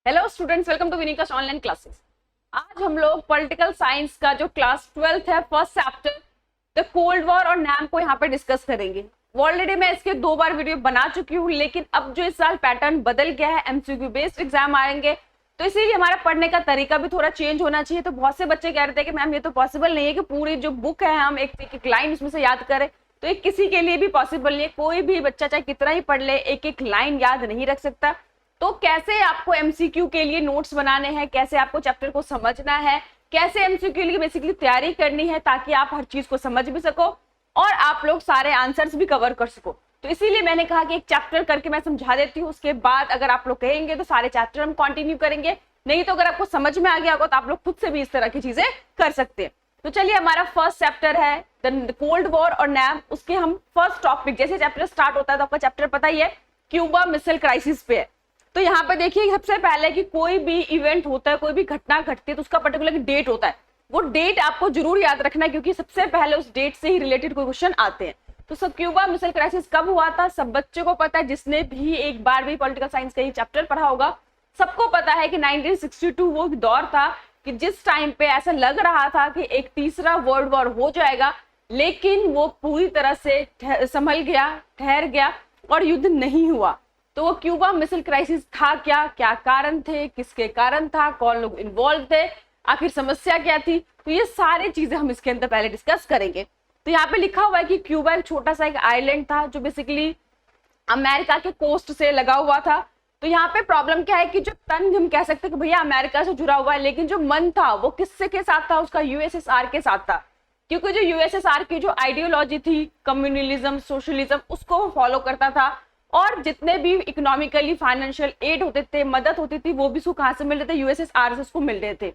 Hello students, welcome to Vinikas online classes. आज हम लोग पॉलिटिकल साइंस का जो क्लास 12th है, first chapter the cold war और नैम को यहाँ पे डिस्कस करेंगे। ऑलरेडी मैं इसके 2 बार वीडियो बना चुकी हूँ, लेकिन अब जो इस साल पैटर्न बदल गया है, एमसीक्यू बेस्ड एग्जाम आएंगे, तो इसीलिए हमारा पढ़ने का तरीका भी थोड़ा चेंज होना चाहिए। तो बहुत से बच्चे कह रहे थे कि मैम ये तो पॉसिबल नहीं है कि पूरी जो बुक है हम एक लाइन उसमें से याद करें। तो ये किसी के लिए भी पॉसिबल नहीं है। कोई भी बच्चा चाहे कितना ही पढ़ ले, एक एक लाइन याद नहीं रख सकता। तो कैसे आपको एमसीक्यू के लिए नोट्स बनाने हैं, कैसे आपको चैप्टर को समझना है, कैसे एमसीक्यू के लिए बेसिकली तैयारी करनी है ताकि आप हर चीज को समझ भी सको और आप लोग सारे आंसर्स भी कवर कर सको। तो इसीलिए मैंने कहा कि एक चैप्टर करके मैं समझा देती हूँ, उसके बाद अगर आप लोग कहेंगे तो सारे चैप्टर हम कंटिन्यू करेंगे। नहीं तो अगर आपको समझ में आ गया होगा तो आप लोग खुद से भी इस तरह की चीजें कर सकते हैं। तो चलिए, हमारा फर्स्ट चैप्टर है द कोल्ड वॉर और नैम। उसके हम फर्स्ट टॉपिक, जैसे चैप्टर स्टार्ट होता है तो आपका चैप्टर पता ही है, क्यूबा मिसाइल क्राइसिस पे है। तो यहाँ पे देखिए, सबसे पहले कि कोई भी इवेंट होता है, कोई भी घटना घटती है तो उसका पर्टिकुलर डेट होता है। वो डेट आपको जरूर याद रखना है क्योंकि सबसे पहले उस डेट से ही रिलेटेड कोई क्वेश्चन आते हैं। तो सब क्यूबा मिसाइल क्राइसिस कब हुआ था, सब बच्चों को पता है। जिसने भी एक बार भी पॉलिटिकल साइंस का ही चैप्टर पढ़ा होगा सबको पता है कि 1962 वो दौर था कि जिस टाइम पे ऐसा लग रहा था कि एक तीसरा वर्ल्ड वॉर हो जाएगा, लेकिन वो पूरी तरह से संभल गया, ठहर गया और युद्ध नहीं हुआ। तो वो क्यूबा मिसाइल क्राइसिस था क्या, क्या कारण थे, किसके कारण था, कौन लोग इन्वॉल्व थे, आखिर समस्या क्या थी, तो ये सारी चीजें हम इसके अंदर पहले डिस्कस करेंगे। तो यहाँ पे लिखा हुआ है कि क्यूबा एक छोटा सा एक आइलैंड था जो बेसिकली अमेरिका के कोस्ट से लगा हुआ था। तो यहाँ पे प्रॉब्लम क्या है कि जो तन हम कह सकते हैं कि भैया अमेरिका से जुड़ा हुआ है, लेकिन जो मन था वो किससे के साथ था, उसका यूएसएसआर के साथ था। क्योंकि जो यूएसएसआर की जो आइडियोलॉजी थी, कम्युनलिज्म, सोशलिज्म, उसको वो फॉलो करता था। और जितने भी इकोनॉमिकली फाइनेंशियल एड होते थे, मदद होती थी, वो भी उसको कहां से मिल रहे थे, यूएसएसआर से उसको मिल रहे थे।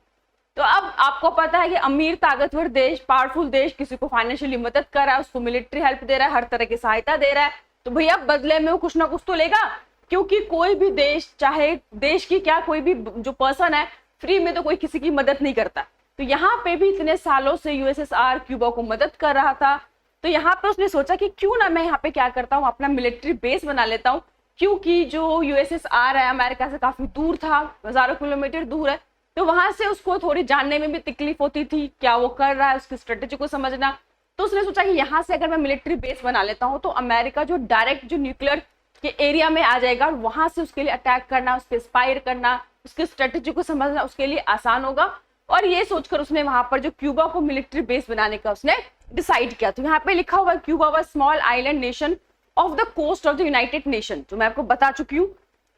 तो अब आपको पता है कि अमीर ताकतवर देश, पावरफुल देश किसी को फाइनेंशियली मदद कर रहा है, उसको मिलिट्री हेल्प दे रहा है, हर तरह की सहायता दे रहा है, तो भैया बदले में वो कुछ ना कुछ तो लेगा। क्योंकि कोई भी देश, चाहे देश की क्या, कोई भी जो पर्सन है, फ्री में तो कोई किसी की मदद नहीं करता। तो यहाँ पे भी इतने सालों से यूएसएसआर क्यूबा को मदद कर रहा था। तो यहाँ पे उसने सोचा कि क्यों ना मैं यहाँ पे क्या करता हूँ, अपना मिलिट्री बेस बना लेता हूँ। क्योंकि जो यूएसएसआर है अमेरिका से काफी दूर था, हजारों किलोमीटर दूर है, तो वहां से उसको थोड़ी जानने में भी तकलीफ होती थी, क्या वो कर रहा है, उसकी स्ट्रेटेजी को समझना। तो उसने सोचा कि यहाँ से अगर मैं मिलिट्री बेस बना लेता हूँ तो अमेरिका जो डायरेक्ट जो न्यूक्लियर के एरिया में आ जाएगा और वहां से उसके लिए अटैक करना, उस पर स्पायर करना, उसकी स्ट्रेटेजी को समझना उसके लिए आसान होगा। और ये सोचकर उसने वहां पर जो क्यूबा को मिलिट्री बेस बनाने का उसने डिसाइड किया। तो यहाँ पे लिखा हुआ है Cuba was small island nation of the coast of the United Nation. तो मैं आपको बता चुकी हूँ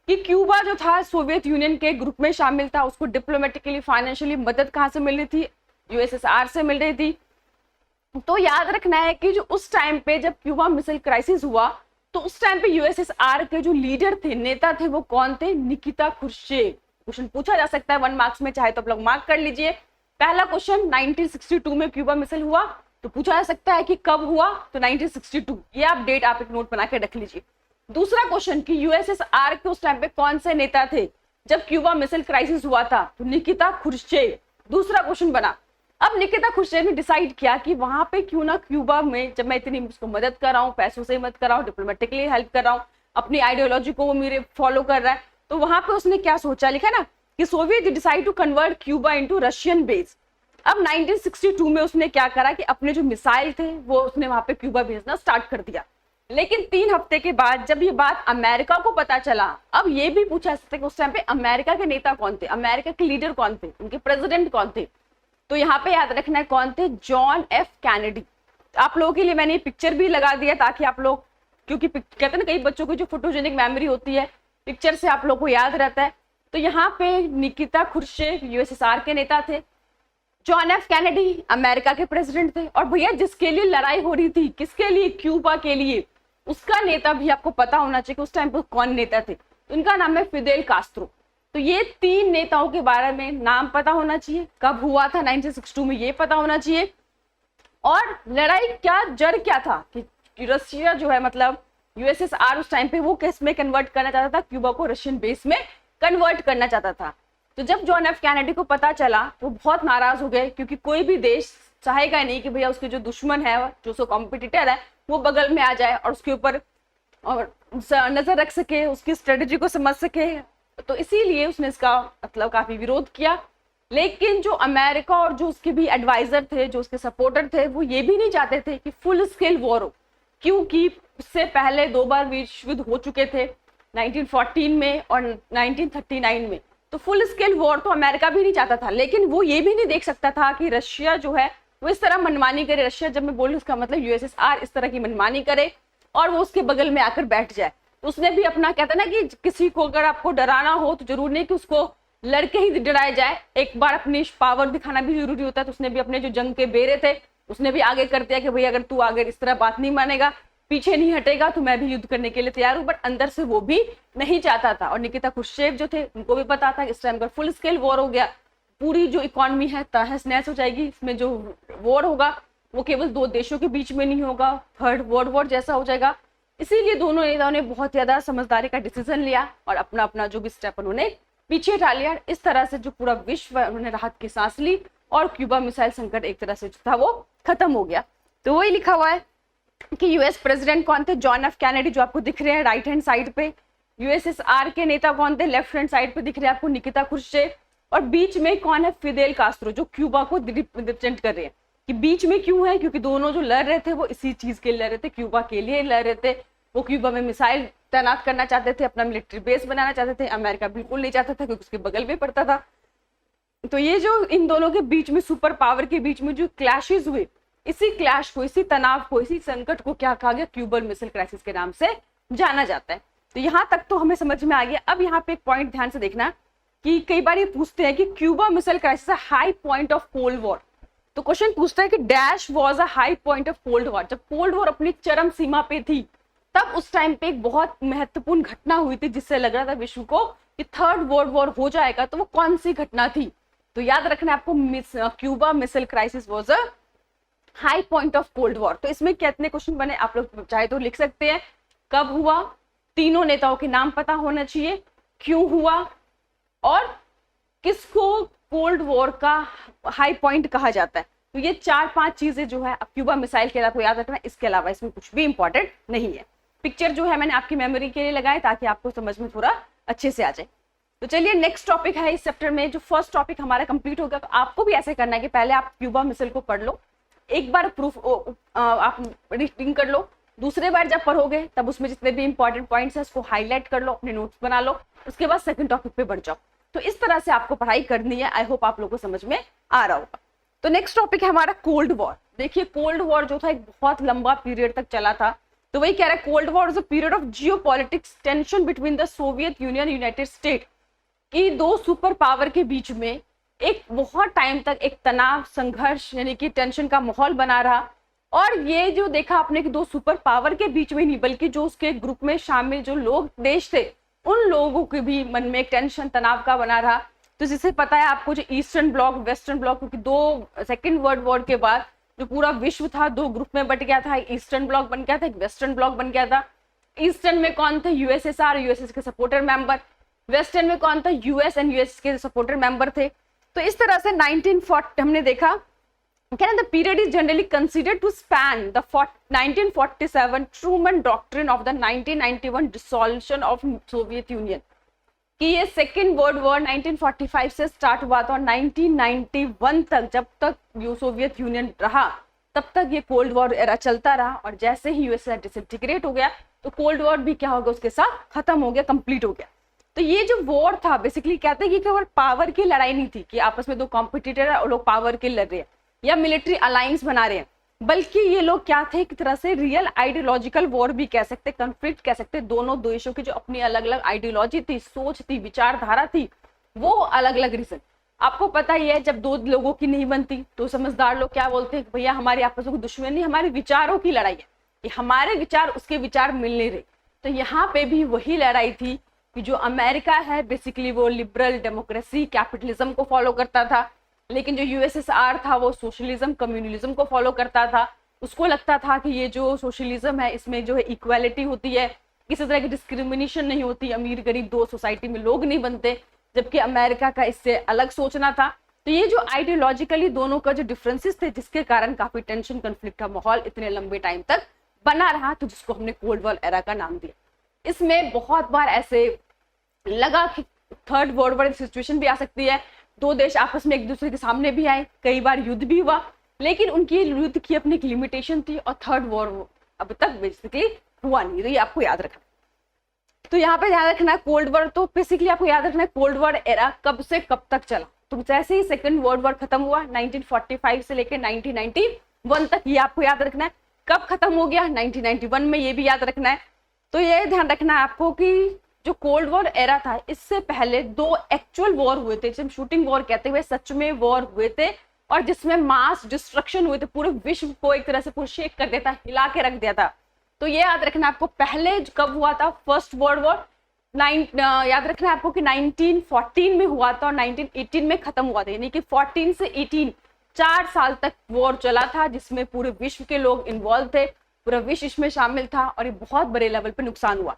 कि क्यूबा जो था सोवियत यूनियन के ग्रुप में शामिल था। उसको डिप्लोमेटिकली, फाइनेंशियली मदद कहाँ से मिल रही थी, यूएसएसआर से मिल रही थी। तो याद रखना है कि जो उस टाइम पे जब क्यूबा मिसाइल क्राइसिस हुआ तो उस टाइम पे यूएसएसआर के जो लीडर थे, नेता थे, वो कौन थे, निकिता खुर्शचेव। क्वेश्चन पूछा जा सकता है 1 मार्क्स में, चाहे तो आप लोग मार्क कर लीजिए। पहला क्वेश्चन 1962 में क्यूबा मिसाइल हुआ, तो पूछा जा सकता है कि कब हुआ, तो 1962, ये आप डेट आप एक नोट बना के रख लीजिए। दूसरा क्वेश्चन कि यूएसएसआर के उस टाइम पे कौन से नेता थे जब क्यूबा मिसाइल क्राइसिस हुआ था, तो निकिता खुर्शचेव दूसरा क्वेश्चन बना। अब निकिता खुर्शचेव ने डिसाइड किया कि वहां पे क्यों ना क्यूबा में, जब मैं इतनी उसको मदद कर रहा हूँ, पैसों से मदद कर रहा हूँ, डिप्लोमेटिकली हेल्प कर रहा हूँ, अपनी आइडियोलॉजी को वो मेरे फॉलो कर रहा है, तो वहां पे उसने क्या सोचा, लिखा ना कि Soviet decide to convert Cuba into Russian base. अब 1962 में उसने क्या करा कि अपने जो मिसाइल थे वो उसने वहां पे क्यूबा भेजना स्टार्ट कर दिया। लेकिन 3 हफ्ते के बाद जब ये बात अमेरिका को पता चला, अब ये भी पूछा सकते कि उस टाइम पे अमेरिका के नेता कौन थे, अमेरिका के लीडर कौन थे, उनके प्रेसिडेंट कौन थे। तो यहाँ पे याद रखना है कौन थे, जॉन एफ कैनेडी। आप लोगों के लिए मैंने पिक्चर भी लगा दिया ताकि आप लोग, क्योंकि कहते हैं ना कई बच्चों की जो फोटोजेनिक मेमोरी होती है, पिक्चर से आप लोग को याद रहता है। तो यहाँ पे निकिता खुर्शचेव यूएसएसआर के नेता थे, जॉन एफ कैनेडी अमेरिका के प्रेसिडेंट थे, और भैया जिसके लिए लड़ाई हो रही थी, किसके लिए, क्यूबा के लिए, उसका नेता भी आपको पता होना चाहिए कि उस टाइम पर कौन नेता थे। उनका नाम है फिदेल कास्त्रो। तो ये 3 नेताओं के बारे में नाम पता होना चाहिए, कब हुआ था 1962 में ये पता होना चाहिए, और लड़ाई क्या, जड़ क्या था कि रशिया जो है, मतलब यूएसएसआर उस टाइम पे वो किस में कन्वर्ट करना चाहता था, क्यूबा को रशियन बेस में कन्वर्ट करना चाहता था। तो जब जॉन एफ कैनेडी को पता चला तो बहुत नाराज हो गए, क्योंकि कोई भी देश चाहेगा नहीं कि भैया उसके जो दुश्मन है, जो उसका कॉम्पिटिटर है, वो बगल में आ जाए और उसके ऊपर और नजर रख सके, उसकी स्ट्रेटेजी को समझ सके, तो इसीलिए उसने इसका मतलब काफी विरोध किया। लेकिन जो अमेरिका और जो उसके भी एडवाइजर थे, जो उसके सपोर्टर थे, वो ये भी नहीं चाहते थे कि फुल स्केल वॉर हो, क्योंकि उससे पहले 2 बार विश्व युद्ध हो चुके थे, 1914 में और 1939 में। तो फुल स्केल वॉर तो अमेरिका भी नहीं चाहता था, लेकिन वो ये भी नहीं देख सकता था कि रशिया जो है वो इस तरह मनमानी करे। रशिया जब मैं बोल रही हूँ उसका मतलब यूएसएसआर इस तरह की मनमानी करे और वो उसके बगल में आकर बैठ जाए। तो उसने भी अपना, कहता ना कि किसी को अगर आपको डराना हो तो जरूर नहीं कि उसको लड़के ही डराया जाए, एक बार अपनी पावर दिखाना भी जरूरी होता है। तो उसने भी अपने जो जंग के बेरे थे उसने भी आगे कर दिया कि भाई अगर तू आगे इस तरह बात नहीं मानेगा, पीछे नहीं हटेगा, तो मैं भी युद्ध करने के लिए तैयार हूँ। बट अंदर से वो भी नहीं चाहता था। और निकिता क्रुश्चेव जो थे उनको भी पता था इस टाइम पर फुल स्केल वॉर हो गया, पूरी जो इकोनॉमी है तहस नहस हो जाएगी। इसमें जो वॉर होगा वो केवल 2 देशों के बीच में नहीं होगा, थर्ड वर्ल्ड वॉर जैसा हो जाएगा। इसीलिए दोनों नेताओं ने बहुत ज्यादा समझदारी का डिसीजन लिया और अपना अपना जो भी स्टेप उन्होंने पीछे हटा लिया। इस तरह से जो पूरा विश्व उन्होंने राहत की सांस ली और क्यूबा मिसाइल संकट एक तरह से जो था वो खत्म हो गया। तो वही लिखा हुआ है कि यूएस प्रेसिडेंट कौन थे, जॉन एफ कैनेडी जो आपको दिख रहे हैं राइट हैंड साइड पे। यूएसएसआर के नेता कौन थे, लेफ्ट हैंड साइड पे दिख रहे हैं आपको निकिता क्रुश्चेव। और बीच में कौन है, फिदेल कास्ट्रो जो क्यूबा को रिप्रेजेंट कर रहे हैं। कि बीच में क्यों है, क्योंकि दोनों जो लड़ रहे थे वो इसी चीज के लड़ रहे थे, क्यूबा के लिए लड़ रहे थे। वो क्यूबा में मिसाइल तैनात करना चाहते थे, अपना मिलिट्री बेस बनाना चाहते थे। अमेरिका बिल्कुल नहीं चाहता था क्योंकि उसके बगल में पड़ता था। तो ये जो इन दोनों के बीच में, सुपर पावर के बीच में जो क्लैशेस हुए, इसी क्लैश को, इसी तनाव को, इसी संकट को क्या कहा गया, क्यूबन मिसाइल क्राइसिस के नाम से जाना जाता है। तो यहाँ तक तो हमें समझ में आ गया। अब यहाँ पे एक पॉइंट ध्यान से देखना कि कई बार ये पूछते हैं कि Cuba missile crisis high point of cold war. तो क्वेश्चन पूछता है कि dash was a high point of cold war. जब कोल्ड वॉर अपनी चरम सीमा पे थी तब उस टाइम पे एक बहुत महत्वपूर्ण घटना हुई थी जिससे लग रहा था विश्व को कि थर्ड वर्ल्ड वॉर हो जाएगा। तो वो कौन सी घटना थी, तो याद रखना है आपको, Cuba missile crisis was a high point of cold war. तो इसमें कितने क्वेश्चन बने आप लोग चाहे तो लिख सकते हैं। कब हुआ, तीनों नेताओं के नाम पता होना चाहिए, क्यों हुआ और किसको कोल्ड वॉर का हाई पॉइंट कहा जाता है। तो ये 4-5 चीजें जो है क्यूबा मिसाइल के आपको याद रखना। इसके अलावा इसमें कुछ भी इंपॉर्टेंट नहीं है। पिक्चर जो है मैंने आपकी मेमोरी के लिए लगाए ताकि आपको समझ में थोड़ा अच्छे से आ जाए। तो चलिए नेक्स्ट टॉपिक है इस चैप्टर में। जो फर्स्ट टॉपिक हमारा कंप्लीट हो गया, तो आपको भी ऐसे करना है कि पहले आप क्यूबा मिसाइल को पढ़ लो, एक बार प्रूफ आप रीडिंग कर लो, दूसरे बार जब पढ़ोगे तब उसमें जितने भी इंपॉर्टेंट पॉइंट्स है उसको हाईलाइट कर लो, अपने नोट्स बना लो, उसके बाद सेकंड टॉपिक पे बढ़ जाओ। तो इस तरह से आपको पढ़ाई करनी है। आई होप आप लोगों को समझ में आ रहा होगा। तो नेक्स्ट टॉपिक है हमारा कोल्ड वॉर। देखिए कोल्ड वॉर जो था एक बहुत लंबा पीरियड तक चला था। तो वही कह रहा है cold war is a period of geopolitics tension between the Soviet union United state. कि 2 सुपर पावर के बीच में एक बहुत टाइम तक एक तनाव, संघर्ष यानी कि टेंशन का माहौल बना रहा। और ये जो देखा आपने कि 2 सुपर पावर के बीच में नहीं बल्कि जो उसके ग्रुप में शामिल जो लोग देश थे उन लोगों के भी मन में एक टेंशन, तनाव का बना रहा। तो जिसे पता है आपको जो ईस्टर्न ब्लॉक, वेस्टर्न ब्लॉक, क्योंकि 2 सेकेंड वर्ल्ड वॉर के बाद जो पूरा विश्व था 2 ग्रुप में बट गया था। ईस्टर्न ब्लॉक बन गया था, एक वेस्टर्न ब्लॉक बन गया था। ईस्टर्न में कौन थे, यूएसएसआर, यूएसएस के सपोर्टर मेंबर। वेस्टर्न में कौन था, यूएस एंड यूएस के सपोर्टर मेंबर थे। तो इस तरह से 1940 हमने देखा the period is generally considered to span the 1947 Truman Doctrine of the 1991 dissolution of Soviet Union। कि ये सेकेंड वर्ल्ड वॉर 1945 से स्टार्ट हुआ था और 1991 तक, जब तक सोवियत यूनियन रहा तब तक ये कोल्ड वॉर एरा चलता रहा। और जैसे ही यूएसए डिसइंटीग्रेट हो गया तो कोल्ड वॉर भी क्या हो गया, उसके साथ खत्म हो गया, कंप्लीट हो गया। तो ये जो वॉर था बेसिकली कहते हैं कि केवल पावर की लड़ाई नहीं थी कि आपस में 2 कॉम्पिटिटर है और लोग पावर के लड़ रहे हैं या मिलिट्री अलायंस बना रहे हैं, बल्कि ये लोग क्या थे, एक तरह से रियल आइडियोलॉजिकल वॉर भी कह सकते, कॉन्फ्लिक्ट कह सकते। दोनों देशों की जो अपनी अलग अलग आइडियोलॉजी थी, सोच थी, विचारधारा थी, वो अलग अलग रीजन। आपको पता ही है जब 2 लोगों की नहीं बनती तो समझदार लोग क्या बोलते हैं, भैया हमारी आपस में दुश्मनी, हमारे विचारों की लड़ाई है, ये हमारे विचार उसके विचार मिल नहीं रहे। तो यहाँ पे भी वही लड़ाई थी कि जो अमेरिका है बेसिकली वो लिबरल डेमोक्रेसी, कैपिटलिज्म को फॉलो करता था, लेकिन जो यूएसएसआर था वो सोशलिज्म, कम्युनलिज्म को फॉलो करता था। उसको लगता था कि ये जो सोशलिज्म है इसमें जो है इक्वालिटी होती है, किसी तरह की डिस्क्रिमिनेशन नहीं होती, अमीर गरीब 2 सोसाइटी में लोग नहीं बनते, जबकि अमेरिका का इससे अलग सोचना था। तो ये जो आइडियोलॉजिकली दोनों का जो डिफरेंसेस थे जिसके कारण काफी टेंशन, कॉन्फ्लिक्ट का माहौल इतने लंबे टाइम तक बना रहा, तो जिसको हमने कोल्ड वॉर एरा का नाम दिया। इसमें बहुत बार ऐसे लगा कि थर्ड वर्ल्ड वॉर सिचुएशन भी आ सकती है, दो देश आपस में एक दूसरे के सामने भी आए, कई बार युद्ध भी हुआ, लेकिन उनकी युद्ध की अपनी एक लिमिटेशन थी और थर्ड वॉर अब तक बेसिकली हुआ नहीं। तो ये आपको याद रखना। तो यहाँ पे ध्यान रखना है कोल्ड वॉर, तो बेसिकली आपको याद रखना है कोल्ड वॉर एरा कब से कब तक चला। तो जैसे ही सेकंड वर्ल्ड वॉर खत्म हुआ 1945 से लेकर 1991 तक, ये आपको याद रखना है। कब खत्म हो गया 1991 में, ये भी याद रखना है। तो ये ध्यान रखना है आपको कि जो कोल्ड वॉर एरा था इससे पहले दो एक्चुअल वॉर हुए थे, जिसे शूटिंग वॉर कहते हुए सच में वॉर हुए थे, और जिसमें मास डिस्ट्रक्शन हुए थे, पूरे विश्व को एक तरह से पूरा शेक कर दिया था, हिला के रख दिया था। तो ये याद रखना आपको, पहले कब हुआ था फर्स्ट वर्ल्ड वॉर, याद रखना है आपको कि 1914 में हुआ था और 1918 में खत्म हुआ था, यानी कि 14 से 18 4 साल तक वॉर चला था, जिसमें पूरे विश्व के लोग इन्वॉल्व थे, पूरा विश्व इसमें शामिल था और ये बहुत बड़े लेवल पे नुकसान हुआ।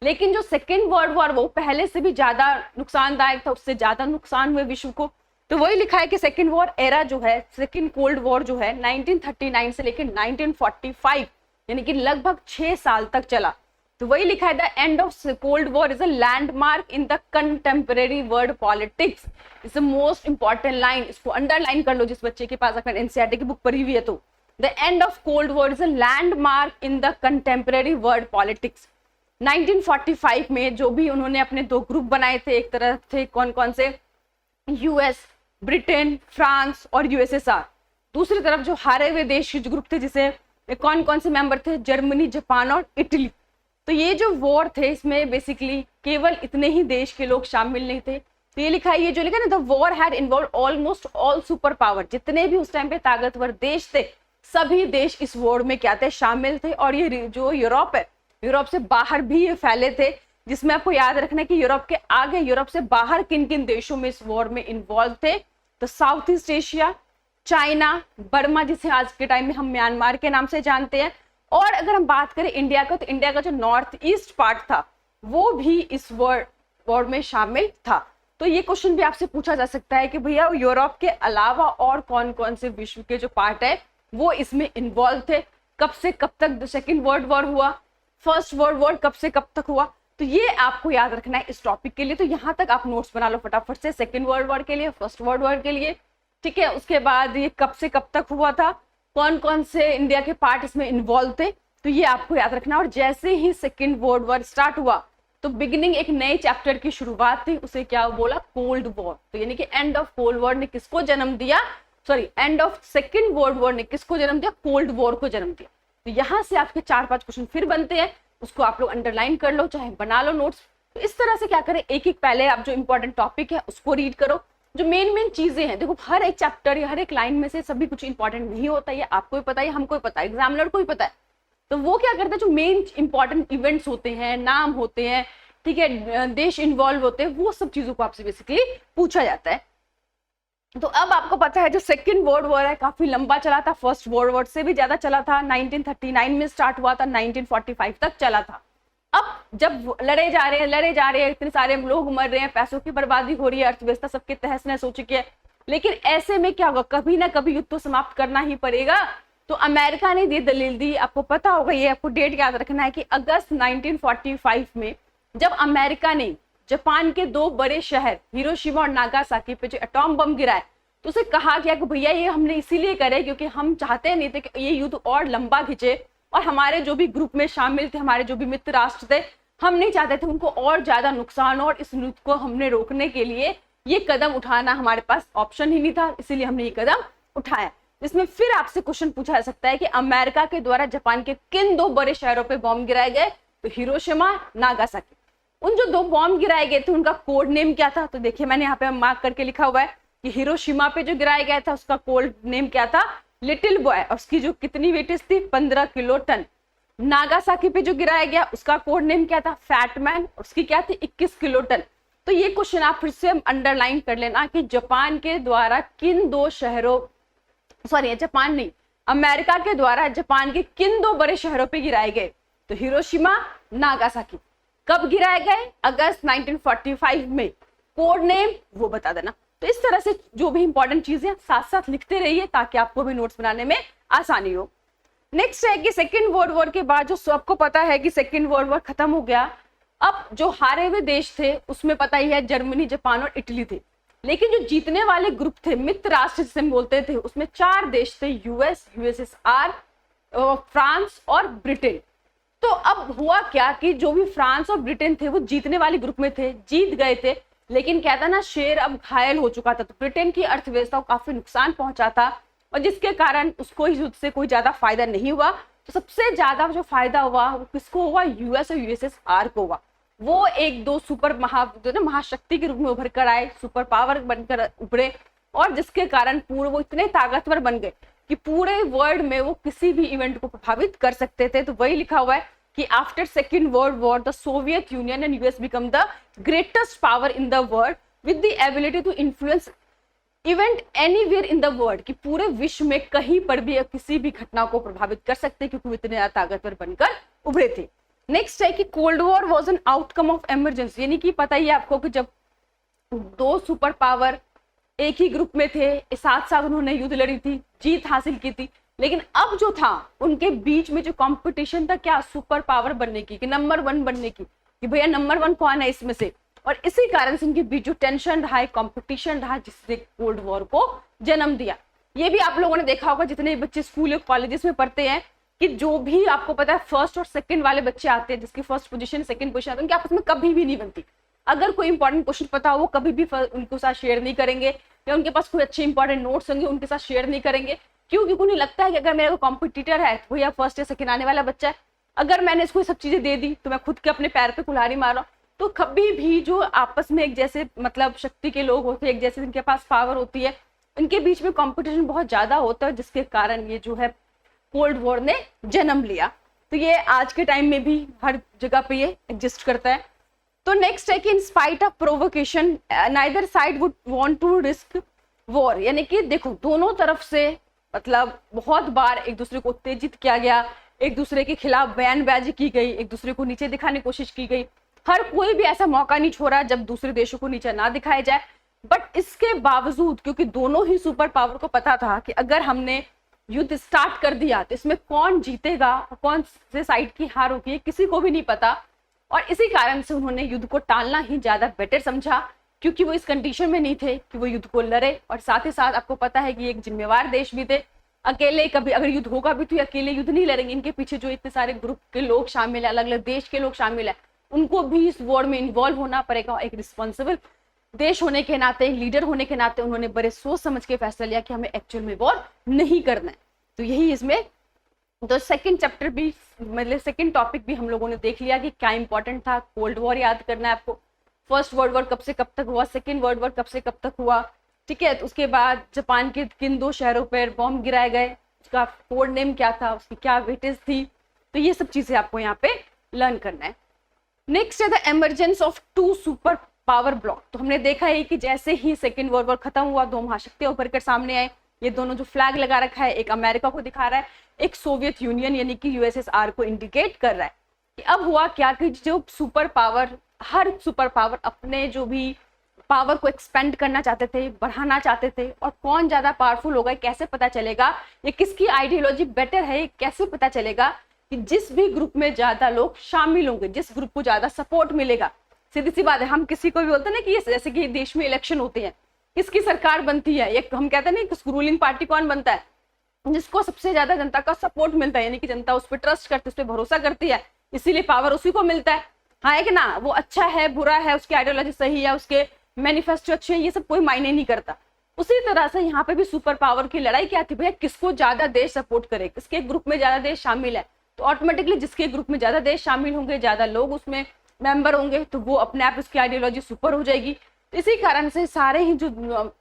लेकिन जो सेकेंड वर्ल्ड वॉर वो पहले से भी ज्यादा नुकसानदायक था, उससे ज्यादा नुकसान हुए विश्व को। तो वही लिखा है कि सेकेंड वॉर एरा जो है, सेकेंड कोल्ड वॉर जो है 1939 से लेकर 1945 यानी कि लगभग 6 साल तक चला। तो वही लिखा है the end of cold war is a landmark in the contemporary world politics. It's the most important line, इसको अंडरलाइन कर लो जिस बच्चे के पास अगर एनसीईआरटी की बुक पढ़ी हुई है तो। The end of cold war is a landmark in the contemporary world politics. 1945 में जो भी उन्होंने अपने दो ग्रुप बनाए थे, एक तरफ थे कौन कौन से, यूएस, ब्रिटेन, फ्रांस और यूएसएसआर। दूसरी तरफ जो हारे हुए देश के ग्रुप थे, जिसे कौन कौन से मेंबर थे, जर्मनी, जापान और इटली। तो ये जो वॉर थे इसमें बेसिकली केवल इतने ही देश के लोग शामिल नहीं थे। तो ये लिखा है, ये जो लिखा है ना, the war had involve almost all super power, जितने भी उस टाइम पे ताकतवर देश थे सभी देश इस वॉर में क्या थे, शामिल थे। और ये जो यूरोप है, यूरोप से बाहर भी ये फैले थे, जिसमें आपको याद रखना है कि यूरोप के आगे, यूरोप से बाहर किन किन देशों में इस वॉर में इन्वॉल्व थे। तो south east Asia, China, Burma जिसे आज के टाइम में हम म्यांमार के नाम से जानते हैं, और अगर हम बात करें इंडिया का, तो इंडिया का जो नॉर्थ ईस्ट पार्ट था वो भी इस वॉर में शामिल था। तो ये क्वेश्चन भी आपसे पूछा जा सकता है कि भैया यूरोप के अलावा और कौन कौन से विश्व के जो पार्ट है वो इसमें इन्वॉल्व थे, कब से कब तक सेकेंड वर्ल्ड वॉर हुआ, फर्स्ट वर्ल्ड वॉर कब से कब तक हुआ। तो ये आपको याद रखना है इस टॉपिक के लिए। तो यहाँ तक आप नोट्स बना लो फटाफट से, सेकेंड वर्ल्ड वॉर के लिए, फर्स्ट वर्ल्ड वॉर के लिए, ठीक है। उसके बाद ये कब से कब तक हुआ था, कौन कौन से इंडिया के पार्ट इसमें इन्वॉल्व थे, तो ये आपको याद रखना। और जैसे ही सेकेंड वर्ल्ड वॉर स्टार्ट हुआ तो बिगिनिंग एक नए चैप्टर की शुरुआत थी, उसे क्या बोला, कोल्ड वॉर। तो यानी कि एंड ऑफ कोल्ड वॉर ने किसको जन्म दिया, sorry end of second world war ने किसको जन्म दिया, कोल्ड वॉर को जन्म दिया। तो यहाँ से आपके 4-5 क्वेश्चन फिर बनते हैं, उसको आप लोग अंडरलाइन कर लो, चाहे बना लो नोट्स। तो इस तरह से क्या करें, एक एक पहले आप जो इंपॉर्टेंट टॉपिक है उसको रीड करो, जो मेन चीजें हैं। देखो हर एक चैप्टर या हर एक लाइन में से सभी कुछ इंपॉर्टेंट नहीं होता है, आपको भी पता है, हमको भी पता है, एग्जामिनर को भी पता है। तो वो क्या करते हैं, जो मेन इंपॉर्टेंट इवेंट्स होते हैं, नाम होते हैं, ठीक है, देश इन्वॉल्व होते हैं, वो सब चीजों को आपसे बेसिकली पूछा जाता है। तो अब आपको पता है जो सेकेंड वर्ल्ड वॉर है काफी लंबा चला था, फर्स्ट वर्ल्ड वॉर से भी ज्यादा चला था, 1939 में स्टार्ट हुआ था, 1945 तक चला था। अब जब लड़े जा रहे हैं, इतने सारे लोग मर रहे हैं, पैसों की बर्बादी हो रही है, अर्थव्यवस्था सबके तहस नहस हो चुकी है, लेकिन ऐसे में क्या होगा, कभी ना कभी युद्ध तो समाप्त करना ही पड़ेगा। तो अमेरिका ने ये दलील दी, आपको पता होगा, ये आपको डेट याद रखना है कि अगस्त 1945 में जब अमेरिका ने जापान के 2 बड़े शहर हिरोशिमा और नागासाकी पे जो एटॉम बम गिराए, तो उसे कहा गया कि भैया ये हमने इसीलिए करे क्योंकि हम चाहते नहीं थे कि ये युद्ध और लंबा खिंचे, और हमारे जो भी ग्रुप में शामिल थे, हमारे जो भी मित्र राष्ट्र थे, हम नहीं चाहते थे उनको और ज्यादा नुकसान, और इस युद्ध को हमने रोकने के लिए ये कदम उठाना हमारे पास ऑप्शन ही नहीं था, इसीलिए हमने ये कदम उठाया। इसमें फिर आपसे क्वेश्चन पूछा जा सकता है कि अमेरिका के द्वारा जापान के किन 2 बड़े शहरों पे बॉम्ब गिराए गए, तो हिरोशिमा, नागासाकी। उन जो 2 बॉम्ब गिराए गए थे उनका कोड नेम क्या था, तो देखिए मैंने यहाँ पे मार्क करके लिखा हुआ है कि हिरोशिमा पे जो गिराया गया था उसका कोड नेम क्या था, लिटिल बॉय, और उसकी जो कितनी वेटेज थी, 15 किलो टन। नागासाकी पे जो गिराया गया उसका कोड नेम क्या था, फैट मैन, उसकी क्या थी, 21 किलो टन। तो ये क्वेश्चन आप फिर से अंडरलाइन कर लेना कि जापान के द्वारा किन 2 शहरों, सॉरी जापान नहीं, अमेरिका के द्वारा जापान के किन 2 बड़े शहरों पे गिराए गए, तो हिरोशिमा, नागासाकी। कब गिराए गए, अगस्त 1945 में। कोड नेम वो बता देना। तो इस तरह से जो भी इंपॉर्टेंट चीजें साथ साथ लिखते रहिए ताकि आपको भी नोट्स बनाने में आसानी हो। नेक्स्ट है कि सेकेंड वर्ल्ड वॉर के बाद जो सबको पता है कि सेकेंड वर्ल्ड वॉर खत्म हो गया, अब जो हारे हुए देश थे उसमें पता ही है जर्मनी, जापान और इटली थे, लेकिन जो जीतने वाले ग्रुप थे, मित्र राष्ट्र जिसे हम बोलते थे, उसमें 4 देश थे, यूएस, यूएसएसआर, फ्रांस और ब्रिटेन। तो अब हुआ क्या कि जो भी फ्रांस और ब्रिटेन थे वो जीतने वाले ग्रुप में थे, जीत गए थे, लेकिन कहता ना शेर अब घायल हो चुका था। तो ब्रिटेन की अर्थव्यवस्था को काफी नुकसान पहुंचा था और जिसके कारण उसको इस युद्ध से कोई ज्यादा फायदा नहीं हुआ। तो सबसे ज्यादा जो फायदा हुआ वो किसको हुआ? यूएस और यूएसएसआर को हुआ। वो एक दो सुपर महाशक्ति के रूप में उभर कर आए, सुपर पावर बनकर उभरे, और जिसके कारण पूरे वो इतने ताकतवर बन गए कि पूरे वर्ल्ड में वो किसी भी इवेंट को प्रभावित कर सकते थे। तो वही लिखा हुआ है कि after second world war the Soviet Union and US become the greatest power in the world with the ability to influence event anywhere in the world, कि पूरे विश्व में कहीं पर भी किसी भी घटना को प्रभावित कर सकते क्योंकि वो इतने ताकतवर बनकर उभरे थे। नेक्स्ट है कि cold war was an outcome of emergency, यानी कि पता ही है आपको कि जब दो सुपर पावर एक ही ग्रुप में थे, साथ साथ उन्होंने युद्ध लड़ी थी, जीत हासिल की थी, लेकिन अब जो था उनके बीच में जो कंपटीशन था क्या? सुपर पावर बनने की, कि नंबर 1 बनने की, कि भैया नंबर 1 कौन है इसमें से। और इसी कारण से इनके बीच जो टेंशन रहा, कंपटीशन रहा, जिसने कोल्ड वॉर को जन्म दिया। ये भी आप लोगों ने देखा होगा जितने बच्चे स्कूल या कॉलेजेस में पढ़ते हैं कि जो भी आपको पता है फर्स्ट और सेकंड वाले बच्चे आते हैं, जिसकी फर्स्ट पोजीशन सेकंड पोजीशन आती है, उनके आपस में कभी भी नहीं बनती। अगर कोई इंपॉर्टेंट क्वेश्चन पता हो वो कभी भी उनके साथ शेयर नहीं करेंगे, या उनके पास कोई अच्छे इंपॉर्टेंट नोट्स होंगे उनके साथ शेयर नहीं करेंगे। क्यों? क्योंकि उन्हें लगता है कि अगर मेरा कोई कॉम्पिटिटर है तो भैया फर्स्ट या सेकंड आने वाला बच्चा है, अगर मैंने इसको सब चीजें दे दी तो मैं खुद के अपने पैर पे कुल्हाड़ी मार रहा हूं। तो कभी भी जो आपस में एक जैसे मतलब शक्ति के लोग होते हैं, एक जैसे इनके पास पावर होती है, इनके बीच में कंपटीशन बहुत ज्यादा होता है, जिसके कारण ये जो है कोल्ड वॉर ने जन्म लिया। तो ये आज के टाइम में भी हर जगह पे ये एग्जिस्ट करता है। तो नेक्स्ट है कि in spite of provocation neither side would want to risk war, यानी कि देखो दोनों तरफ से मतलब बहुत बार एक दूसरे को उत्तेजित किया गया, एक दूसरे के खिलाफ बयानबाजी की गई, एक दूसरे को नीचे दिखाने की कोशिश की गई। हर कोई भी ऐसा मौका नहीं छोड़ा जब दूसरे देशों को नीचे ना दिखाया जाए। बट इसके बावजूद क्योंकि दोनों ही सुपर पावर को पता था कि अगर हमने युद्ध स्टार्ट कर दिया तो इसमें कौन जीतेगा और कौन से साइड की हार होगी किसी को भी नहीं पता, और इसी कारण से उन्होंने युद्ध को टालना ही ज्यादा बेटर समझा, क्योंकि वो इस कंडीशन में नहीं थे कि वो युद्ध को लड़े। और साथ ही साथ आपको पता है कि एक जिम्मेवार देश भी थे, अकेले कभी अगर युद्ध होगा भी तो अकेले युद्ध नहीं लड़ेंगे, इनके पीछे जो इतने सारे ग्रुप के लोग शामिल है, अलग अलग देश के लोग शामिल है, उनको भी इस वॉर में इन्वॉल्व होना पड़ेगा। एक रिस्पॉन्सिबल देश होने के नाते, लीडर होने के नाते उन्होंने बड़े सोच समझ के फैसला लिया कि हमें एक्चुअल में वॉर नहीं करना है। तो यही इसमें तो सेकंड चैप्टर भी मतलब सेकंड टॉपिक भी हम लोगों ने देख लिया कि क्या इंपॉर्टेंट था। कोल्ड वॉर याद करना है आपको, फर्स्ट वर्ल्ड वॉर कब से कब तक हुआ, सेकंड वर्ल्ड वॉर कब से कब तक हुआ, ठीक है। तो उसके बाद जापान के किन 2 शहरों पर बॉम्ब गिराए गए, उसका कोड नेम क्या था, उसकी क्या वेटेज थी, तो ये सब चीजें आपको यहाँ पे लर्न करना है। नेक्स्ट है the emergence of 2 super power block. तो हमने देखा है कि जैसे ही सेकेंड वर्ल्ड वॉर खत्म हुआ 2 महाशक्तियां उभर कर सामने आए। ये दोनों जो फ्लैग लगा रखा है, एक अमेरिका को दिखा रहा है, एक सोवियत यूनियन यानी कि यूएसएसआर को इंडिकेट कर रहा है कि अब हुआ क्या कि जो सुपर पावर, हर सुपर पावर अपने जो भी पावर को एक्सपेंड करना चाहते थे, बढ़ाना चाहते थे, और कौन ज्यादा पावरफुल होगा कैसे पता चलेगा, ये किसकी आइडियोलॉजी बेटर है कैसे पता चलेगा, कि जिस भी ग्रुप में ज्यादा लोग शामिल होंगे, जिस ग्रुप को ज्यादा सपोर्ट मिलेगा। सीधी सी बात है, हम किसी को भी बोलते हैं ना कि जैसे कि देश में इलेक्शन होते हैं, किसकी सरकार बनती है, ये हम कहते हैं ना कि रूलिंग पार्टी कौन बनता है, जिसको सबसे ज्यादा जनता का सपोर्ट मिलता है, यानी कि जनता उस पर ट्रस्ट करती है, उस पर भरोसा करती है, इसीलिए पावर उसी को मिलता है। हाँ है कि ना, वो अच्छा है बुरा है, उसकी आइडियोलॉजी सही है, उसके मैनिफेस्टो अच्छे हैं, ये सब कोई मायने नहीं करता। उसी तरह से यहाँ पे भी सुपर पावर की लड़ाई क्या थी, भैया किसको ज्यादा देश सपोर्ट करे, किसके ग्रुप में ज्यादा देश शामिल है, तो ऑटोमेटिकली जिसके ग्रुप में ज्यादा देश शामिल होंगे, ज्यादा लोग उसमें मेंबर होंगे, तो वो अपने आप उसकी आइडियोलॉजी सुपर हो जाएगी। तो इसी कारण से सारे ही जो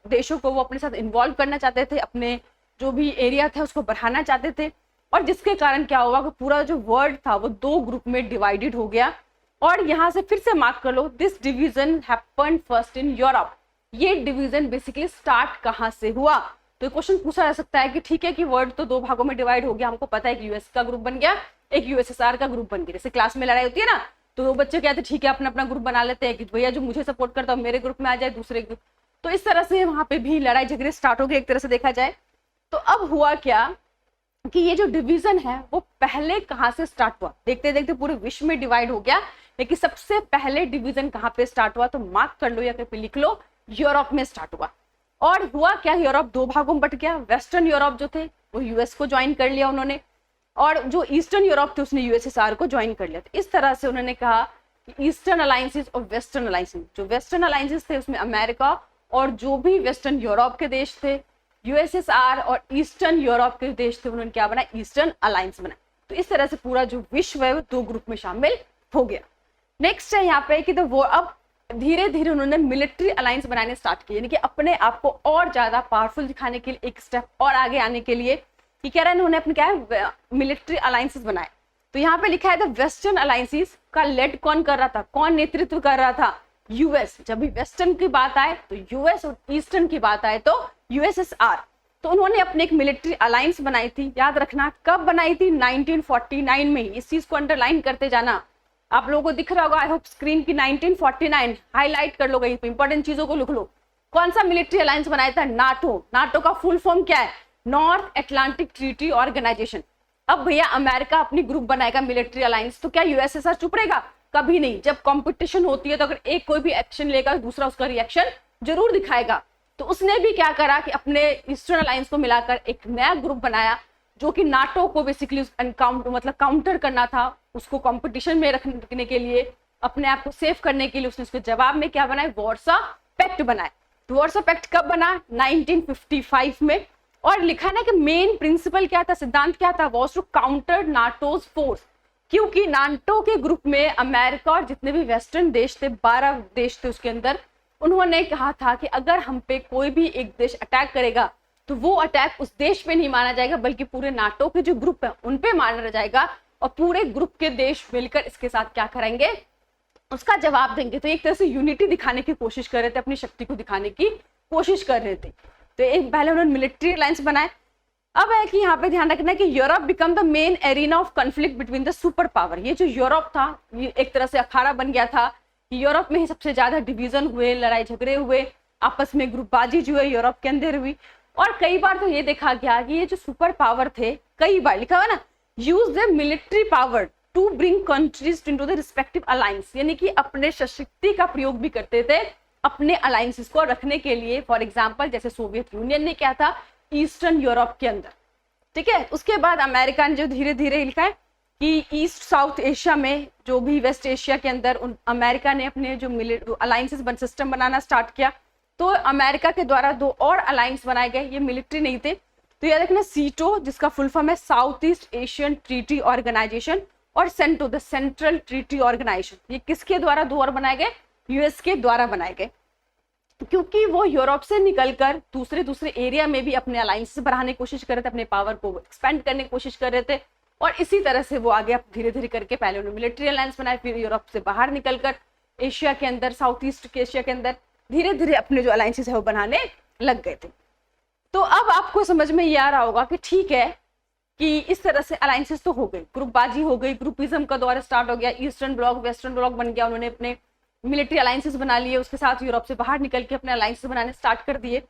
देशों को वो अपने साथ इन्वॉल्व करना चाहते थे, अपने जो भी एरिया था उसको बढ़ाना चाहते थे, और जिसके कारण क्या हुआ कि पूरा जो वर्ल्ड था वो 2 ग्रुप में डिवाइडेड हो गया। और यहाँ से फिर से मार्क कर लो, this division happened first in Europe. ये डिवीजन बेसिकली स्टार्ट कहाँ से हुआ, तो क्वेश्चन पूछा जा सकता है कि ठीक है कि वर्ल्ड तो 2 भागों में डिवाइड हो गया, हमको पता है कि यूएस का ग्रुप बन गया, एक यूएसएसआर का ग्रुप बन गया। जैसे क्लास में लड़ाई होती है ना, तो वो बच्चे कहते हैं ठीक है अपना अपना ग्रुप बना लेते हैं कि भैया जो मुझे सपोर्ट करता है मेरे ग्रुप में आ जाए, दूसरे ग्रुप। तो इस तरह से वहां पे भी लड़ाई झगड़े स्टार्ट हो गए एक तरह से देखा जाए। तो अब हुआ क्या कि ये जो डिवीजन है वो पहले कहाँ से स्टार्ट हुआ, देखते देखते पूरे विश्व में डिवाइड हो गया लेकिन सबसे पहले डिवीजन कहाँ पे स्टार्ट हुआ, तो मार्क कर लो या कहीं पे लिख लो, यूरोप में स्टार्ट हुआ। और हुआ क्या, यूरोप दो भागों में बट गया। वेस्टर्न यूरोप जो थे वो यूएस को ज्वाइन कर लिया उन्होंने, और जो ईस्टर्न यूरोप थे उसने यूएसएसआर को ज्वाइन कर लिया। तो इस तरह से उन्होंने कहा कि ईस्टर्न अलायंसेस और वेस्टर्न अलायंसेस, जो वेस्टर्न अलायंसेस थे उसमें अमेरिका और जो भी वेस्टर्न यूरोप के देश थे, यूएसएसआर और ईस्टर्न यूरोप के देश थे, उन्होंने क्या बनाया, ईस्टर्न अलायंस बनाया। तो इस तरह से पूरा जो विश्व है वो दो ग्रुप में शामिल हो गया। नेक्स्ट है यहाँ पे कि वो अब धीरे धीरे उन्होंने मिलिट्री अलायंस बनाने स्टार्ट किए, यानी कि अपने आप को और ज्यादा पावरफुल दिखाने के लिए, एक स्टेप और आगे आने के लिए कि कह रहे हैं उन्होंने अपने क्या है मिलिट्री अलायंसेस बनाए। तो यहाँ पे लिखा है द वेस्टर्न अलायंसेस का लेड कौन कर रहा था, कौन नेतृत्व कर रहा था, यूएस। जब भी वेस्टर्न की बात आए तो यूएस और ईस्टर्न की बात आए तो यूएसएसआर। तो उन्होंने अपने एक मिलिट्री अलायंस बनाई थी, याद रखना कब बनाई थी, 1949 में। इस चीज को अंडरलाइन करते जाना, आप लोगों को दिख रहा होगा आई होप स्क्रीन की 1949 हाईलाइट कर लो, कहीं इंपॉर्टेंट चीजों को लिख लो। कौन सा मिलिट्री अलायंस बनाया था, नाटो। नाटो का फुल फॉर्म क्या है, नॉर्थ अटलांटिक ट्रीटी ऑर्गेनाइजेशन। अब भैया अमेरिका अपनी ग्रुप बनाएगा मिलिट्री अलायंस, तो क्या यूएसएसआर चुप रहेगा, कभी नहीं। जब कंपटीशन होती है तो अगर एक कोई भी एक्शन लेगा दूसरा उसका रिएक्शन जरूर दिखाएगा। तो उसने भी क्या करा कि अपने ईस्टर्न अलायंस को मिलाकर एक नया ग्रुप बनाया जो कि नाटो को बेसिकली मतलब काउंटर करना था, उसको कंपटीशन में रखने के लिए, अपने आप को सेफ करने के लिए उसने उसके जवाब में क्या बनाया, वार्सा पैक्ट बनाया। तो वार्सा पैक्ट कब बना, 1955 में। और लिखा ना कि मेन प्रिंसिपल क्या था, सिद्धांत क्या था, was to counter NATO's force. क्योंकि नाटो के ग्रुप में अमेरिका और जितने भी वेस्टर्न देश थे, 12 देश थे उसके अंदर, उन्होंने कहा था कि अगर हम पे कोई भी एक देश अटैक करेगा तो वो अटैक उस देश पे नहीं माना जाएगा बल्कि पूरे नाटो के जो ग्रुप है उन पे माना जाएगा, और पूरे ग्रुप के देश मिलकर इसके साथ क्या करेंगे, उसका जवाब देंगे। तो एक तरह से यूनिटी दिखाने की कोशिश कर रहे थे, अपनी शक्ति को दिखाने की कोशिश कर रहे थे। तो एक पहले उन्होंने मिलिट्री अलायंस बनाए। अब है कि यहाँ पे ध्यान रखना कि Europe become the main arena of conflict between the super power. ये जो यूरोप था ये एक तरह से अखाड़ा बन गया था कि यूरोप में ही सबसे ज्यादा डिवीजन हुए, लड़ाई झगड़े हुए, आपस में ग्रुपबाजी जो है यूरोप के अंदर हुई। और कई बार तो ये देखा गया कि ये जो सुपर पावर थे, कई बार लिखा हुआ ना, use the military power to bring countries into the respective alliance, यानी कि अपने शक्ति का प्रयोग भी करते थे अपने अलायंसेस को रखने के लिए। फॉर एग्जांपल जैसे सोवियत यूनियन ने क्या था ईस्टर्न यूरोप के अंदर, ठीक है। उसके बाद अमेरिका ने जो धीरे धीरे लिखा है कि ईस्ट साउथ एशिया में, जो भी वेस्ट एशिया के अंदर अमेरिका ने अपने जो अलायंसेस सिस्टम बनाना स्टार्ट किया। तो अमेरिका के द्वारा 2 और अलायंस बनाए गए, ये मिलिट्री नहीं थे। तो याद रखना सीटो जिसका फुल फॉर्म है South East Asian treaty organisation, और CENTO the central treaty organisation. ये किसके द्वारा 2 और बनाए गए, यूएस के द्वारा बनाए गए, क्योंकि वो यूरोप से निकलकर दूसरे एरिया में भी अपने अलायंस बढ़ाने की कोशिश कर रहे थे, अपने पावर को एक्सपेंड करने की कोशिश कर रहे थे। और इसी तरह से वो आगे धीरे धीरे करके पहले उन्होंने मिलिट्री अलायंस बनाए, फिर यूरोप से बाहर निकलकर एशिया के अंदर, साउथ ईस्ट एशिया के अंदर धीरे धीरे अपने जो अलायंसेस है वो बनाने लग गए थे। तो अब आपको समझ में ये आ रहा होगा कि ठीक है कि इस तरह से अलायंसेस तो हो गई, ग्रुपबाजी हो गई, ग्रुपिज्म का दौर स्टार्ट हो गया, ईस्टर्न ब्लॉक वेस्टर्न ब्लॉक बन गया, उन्होंने अपने मिलिट्री अलायंसेस बना लिए, उसके साथ यूरोप से बाहर निकल के अपने अलायंसेस बनाने स्टार्ट कर दिए।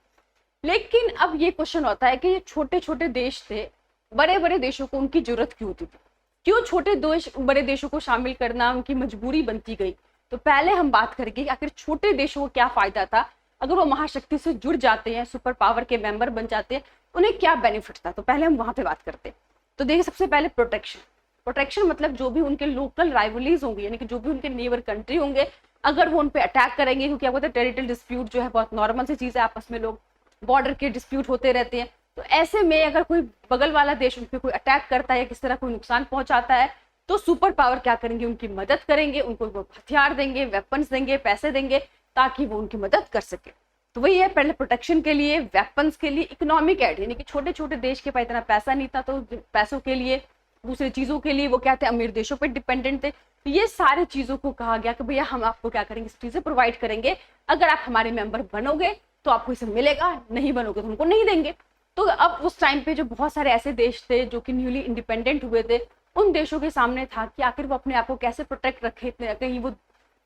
लेकिन अब ये क्वेश्चन होता है कि ये छोटे छोटे देश थे, बड़े बड़े देशों को उनकी जरूरत क्यों होती थी, क्यों छोटे देश बड़े देशों को शामिल करना उनकी मजबूरी बनती गई। तो पहले हम बात करेंगे कि आखिर छोटे देशों को क्या फायदा था अगर वो महाशक्ति से जुड़ जाते हैं, सुपर पावर के मेंबर बन जाते हैं, उन्हें क्या बेनिफिट था। तो पहले हम वहां पे बात करते हैं। तो देखिए सबसे पहले प्रोटेक्शन मतलब जो भी उनके लोकल राइवलीज होंगे, यानी कि जो भी उनके नेबर कंट्री होंगे, अगर वो उन पे अटैक करेंगे, क्योंकि आपको पता है टेरिटोरियल डिस्प्यूट जो है बहुत नॉर्मल सी चीज है, आपस में लोग बॉर्डर के डिस्प्यूट होते रहते हैं। तो ऐसे में अगर कोई बगल वाला देश उन पे कोई अटैक करता है या किस तरह कोई नुकसान पहुंचाता है, तो सुपर पावर क्या करेंगे, उनकी मदद करेंगे, उनको वो हथियार देंगे, वेपन्स देंगे, पैसे देंगे, ताकि वो उनकी मदद कर सके। तो वही है, पहले प्रोटेक्शन के लिए, वेपन्स के लिए, इकोनॉमिक एड, यानी कि छोटे छोटे देश के पास इतना पैसा नहीं था, तो पैसों के लिए, दूसरी चीजों के लिए वो क्या थे, अमीर देशों पे डिपेंडेंट थे। तो ये सारी चीजों को कहा गया कि भैया हम आपको क्या करेंगे, चीजें प्रोवाइड करेंगे, अगर आप हमारे मेंबर बनोगे तो आपको इसे मिलेगा, नहीं बनोगे तो हमको नहीं देंगे। तो अब उस टाइम पे जो बहुत सारे ऐसे देश थे जो कि न्यूली इंडिपेंडेंट हुए थे, उन देशों के सामने था कि आखिर वो अपने आप को कैसे प्रोटेक्ट रखे, कहीं वो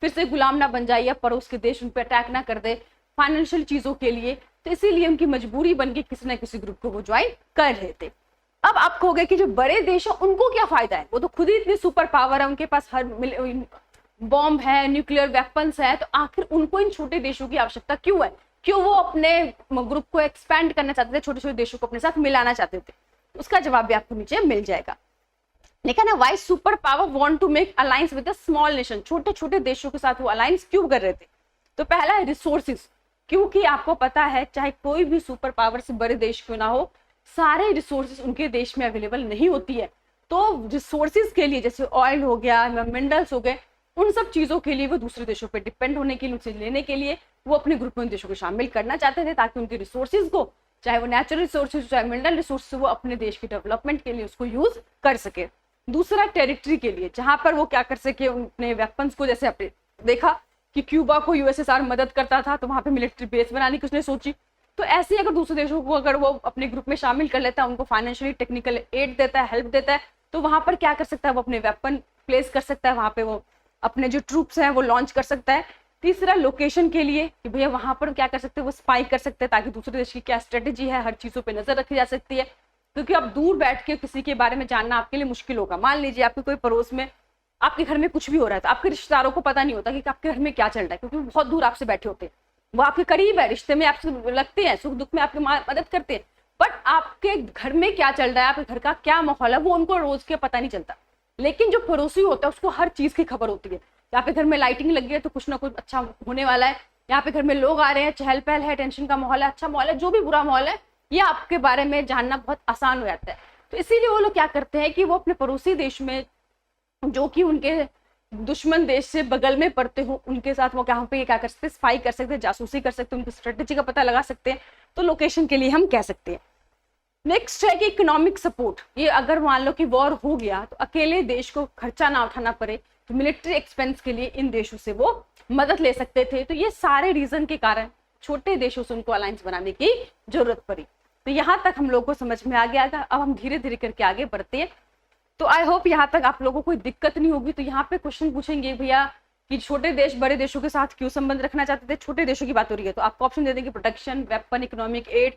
फिर से गुलाम ना बन जाए या पड़ोस के देश उन पर अटैक ना कर दे फाइनेंशियल चीजों के लिए। तो इसीलिए उनकी मजबूरी बन के किसी ना किसी ग्रुप को वो ज्वाइन कर रहे थे। अब आप कहोगे कि जो बड़े देश हैं उनको क्या फायदा है, वो तो खुद ही इतनी सुपर पावर है, उनके पास हर बॉम्ब है, न्यूक्लियर वेपन्स है, तो आखिर उनको इन छोटे देशों की आवश्यकता क्यों है? क्यों वो अपने ग्रुप को एक्सपैंड करना चाहते थे, छोटे छोटे देशों को अपने साथ मिलाना चाहते थे? उसका जवाब भी आपको नीचे मिल जाएगा। लेकिन why super power want to make alliance with a small nation, छोटे छोटे देशों के साथ वो अलायंस क्यों कर रहे थे? तो पहला है रिसोर्सेज, क्योंकि आपको पता है चाहे कोई भी सुपर पावर से बड़े देश क्यों ना हो, सारे रिसोर्सेज उनके देश में अवेलेबल नहीं होती है। तो रिसोर्सेज के लिए, जैसे ऑयल हो गया, मिनरल्स हो गए, उन सब चीजों के लिए वो दूसरे देशों पर डिपेंड होने के लिए, उनसे लेने के लिए वो अपने ग्रुप में उन देशों को शामिल करना चाहते थे, ताकि उनके रिसोर्सेज को, चाहे वो नेचुरल रिसोर्सेज चाहे मिनरल रिसोर्सेज, वो अपने देश के डेवलपमेंट के लिए उसको यूज कर सके। दूसरा टेरिटरी के लिए, जहां पर वो क्या कर सके, अपने वेपन्स को, जैसे आपने देखा कि क्यूबा को यूएसएसआर मदद करता था, तो वहां पे मिलिट्री बेस बनाने की उसने सोची। तो ऐसे ही अगर दूसरे देशों को अगर वो अपने ग्रुप में शामिल कर लेता है, उनको फाइनेंशियली टेक्निकल एड देता है, हेल्प देता है, तो वहां पर क्या कर सकता है, वो अपने वेपन प्लेस कर सकता है, वहां पे वो अपने जो ट्रूप्स हैं वो लॉन्च कर सकता है। तीसरा लोकेशन के लिए, कि भैया वहां पर क्या कर सकते हैं, वो स्पाई कर सकते हैं, ताकि दूसरे देश की क्या स्ट्रेटेजी है, हर चीजों पर नजर रखी जा सकती है। क्योंकि अब दूर बैठ के किसी के बारे में जानना आपके लिए मुश्किल होगा। मान लीजिए आपके कोई पड़ोस में, आपके घर में कुछ भी हो रहा है, तो आपके रिश्तेदारों को पता नहीं होता कि आपके घर में क्या चल रहा है, क्योंकि वो बहुत दूर आपसे बैठे होते हैं, वो आपके करीब है, रिश्ते में आपसे लगते हैं, सुख दुख में आपकी मदद करते हैं, बट आपके घर में क्या चल रहा है, आपके घर का क्या माहौल है, वो उनको रोज के पता नहीं चलता। लेकिन जो पड़ोसी होता है उसको हर चीज की खबर होती है। यहाँ पे घर में लाइटिंग लगी है तो कुछ ना कुछ अच्छा होने वाला है, यहाँ पे घर में लोग आ रहे हैं, चहल पहल है, टेंशन का माहौल है, अच्छा माहौल है, जो भी बुरा माहौल है, ये आपके बारे में जानना बहुत आसान हो जाता है। तो इसीलिए वो लोग क्या करते हैं कि वो अपने पड़ोसी देश में, जो कि उनके दुश्मन देश से बगल में पड़ते हो, उनके साथ वो क्या कर सकते हैं, स्पाई कर सकते हैं, जासूसी कर सकते हैं, उनकी स्ट्रेटेजी का पता लगा सकते हैं। तो लोकेशन के लिए हम कह सकते हैं। नेक्स्ट है कि इकोनॉमिक सपोर्ट, ये अगर मान लो कि वॉर हो गया तो अकेले देश को खर्चा ना उठाना पड़े, तो मिलिट्री एक्सपेंस के लिए इन देशों से वो मदद ले सकते थे। तो ये सारे रीजन के कारण छोटे देशों से उनको अलायंस बनाने की जरूरत पड़ी। तो यहाँ तक हम लोग को समझ में आ गया। अब हम धीरे धीरे करके आगे बढ़ते हैं। तो आई होप यहाँ तक आप लोगों को कोई दिक्कत नहीं होगी। तो यहाँ पे क्वेश्चन पूछेंगे भैया कि छोटे देश बड़े देशों के साथ क्यों संबंध रखना चाहते थे, छोटे देशों की बात हो रही है, तो आपको ऑप्शन दे देंगे प्रोटेक्शन, वेपन, इकोनॉमिक एड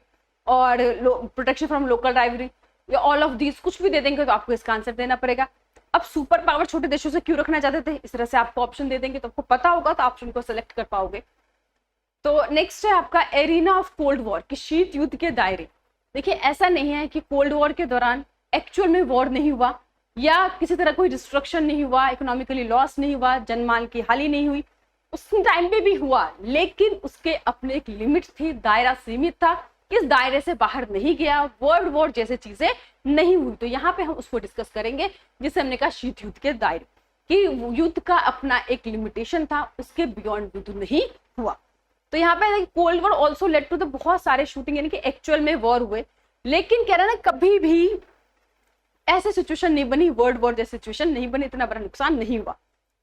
और प्रोटेक्शन फ्रॉम लोकल राइवलरी, या ऑल ऑफ दीज कुछ भी दे देंगे, तो आपको इसका आंसर देना पड़ेगा। अब सुपर पावर छोटे देशों से क्यों रखना चाहते थे, इस तरह से आपको ऑप्शन दे देंगे, तो आपको पता होगा तो ऑप्शन को सिलेक्ट कर पाओगे। तो नेक्स्ट है आपका एरिना ऑफ कोल्ड वॉर, कि शीत युद्ध के दायरे। देखिए ऐसा नहीं है कि कोल्ड वॉर के दौरान एक्चुअल में वॉर नहीं हुआ, या किसी तरह कोई डिस्ट्रक्शन नहीं हुआ, इकोनॉमिकली लॉस नहीं हुआ, जनमाल की हानि नहीं हुई, उस टाइम पे भी हुआ, लेकिन उसके अपने एक लिमिट थी, दायरा सीमित था, इस दायरे से बाहर नहीं गया, वर्ल्ड वॉर जैसे चीजें नहीं हुई। तो यहाँ पे हम उसको डिस्कस करेंगे जिसे हमने कहा शीत युद्ध के दायरे, कि युद्ध का अपना एक लिमिटेशन था, उसके बियॉन्ड युद्ध नहीं हुआ। तो यहाँ पे cold war also led to the बहुत सारे शूटिंग, यानी कि एक्चुअल में वॉर हुए, लेकिन कह रहा है ना कभी भी ऐसे सिचुएशन नहीं बनी, वर्ल्ड वॉर जैसी सिचुएशन नहीं बनी, इतना बड़ा नुकसान नहीं हुआ।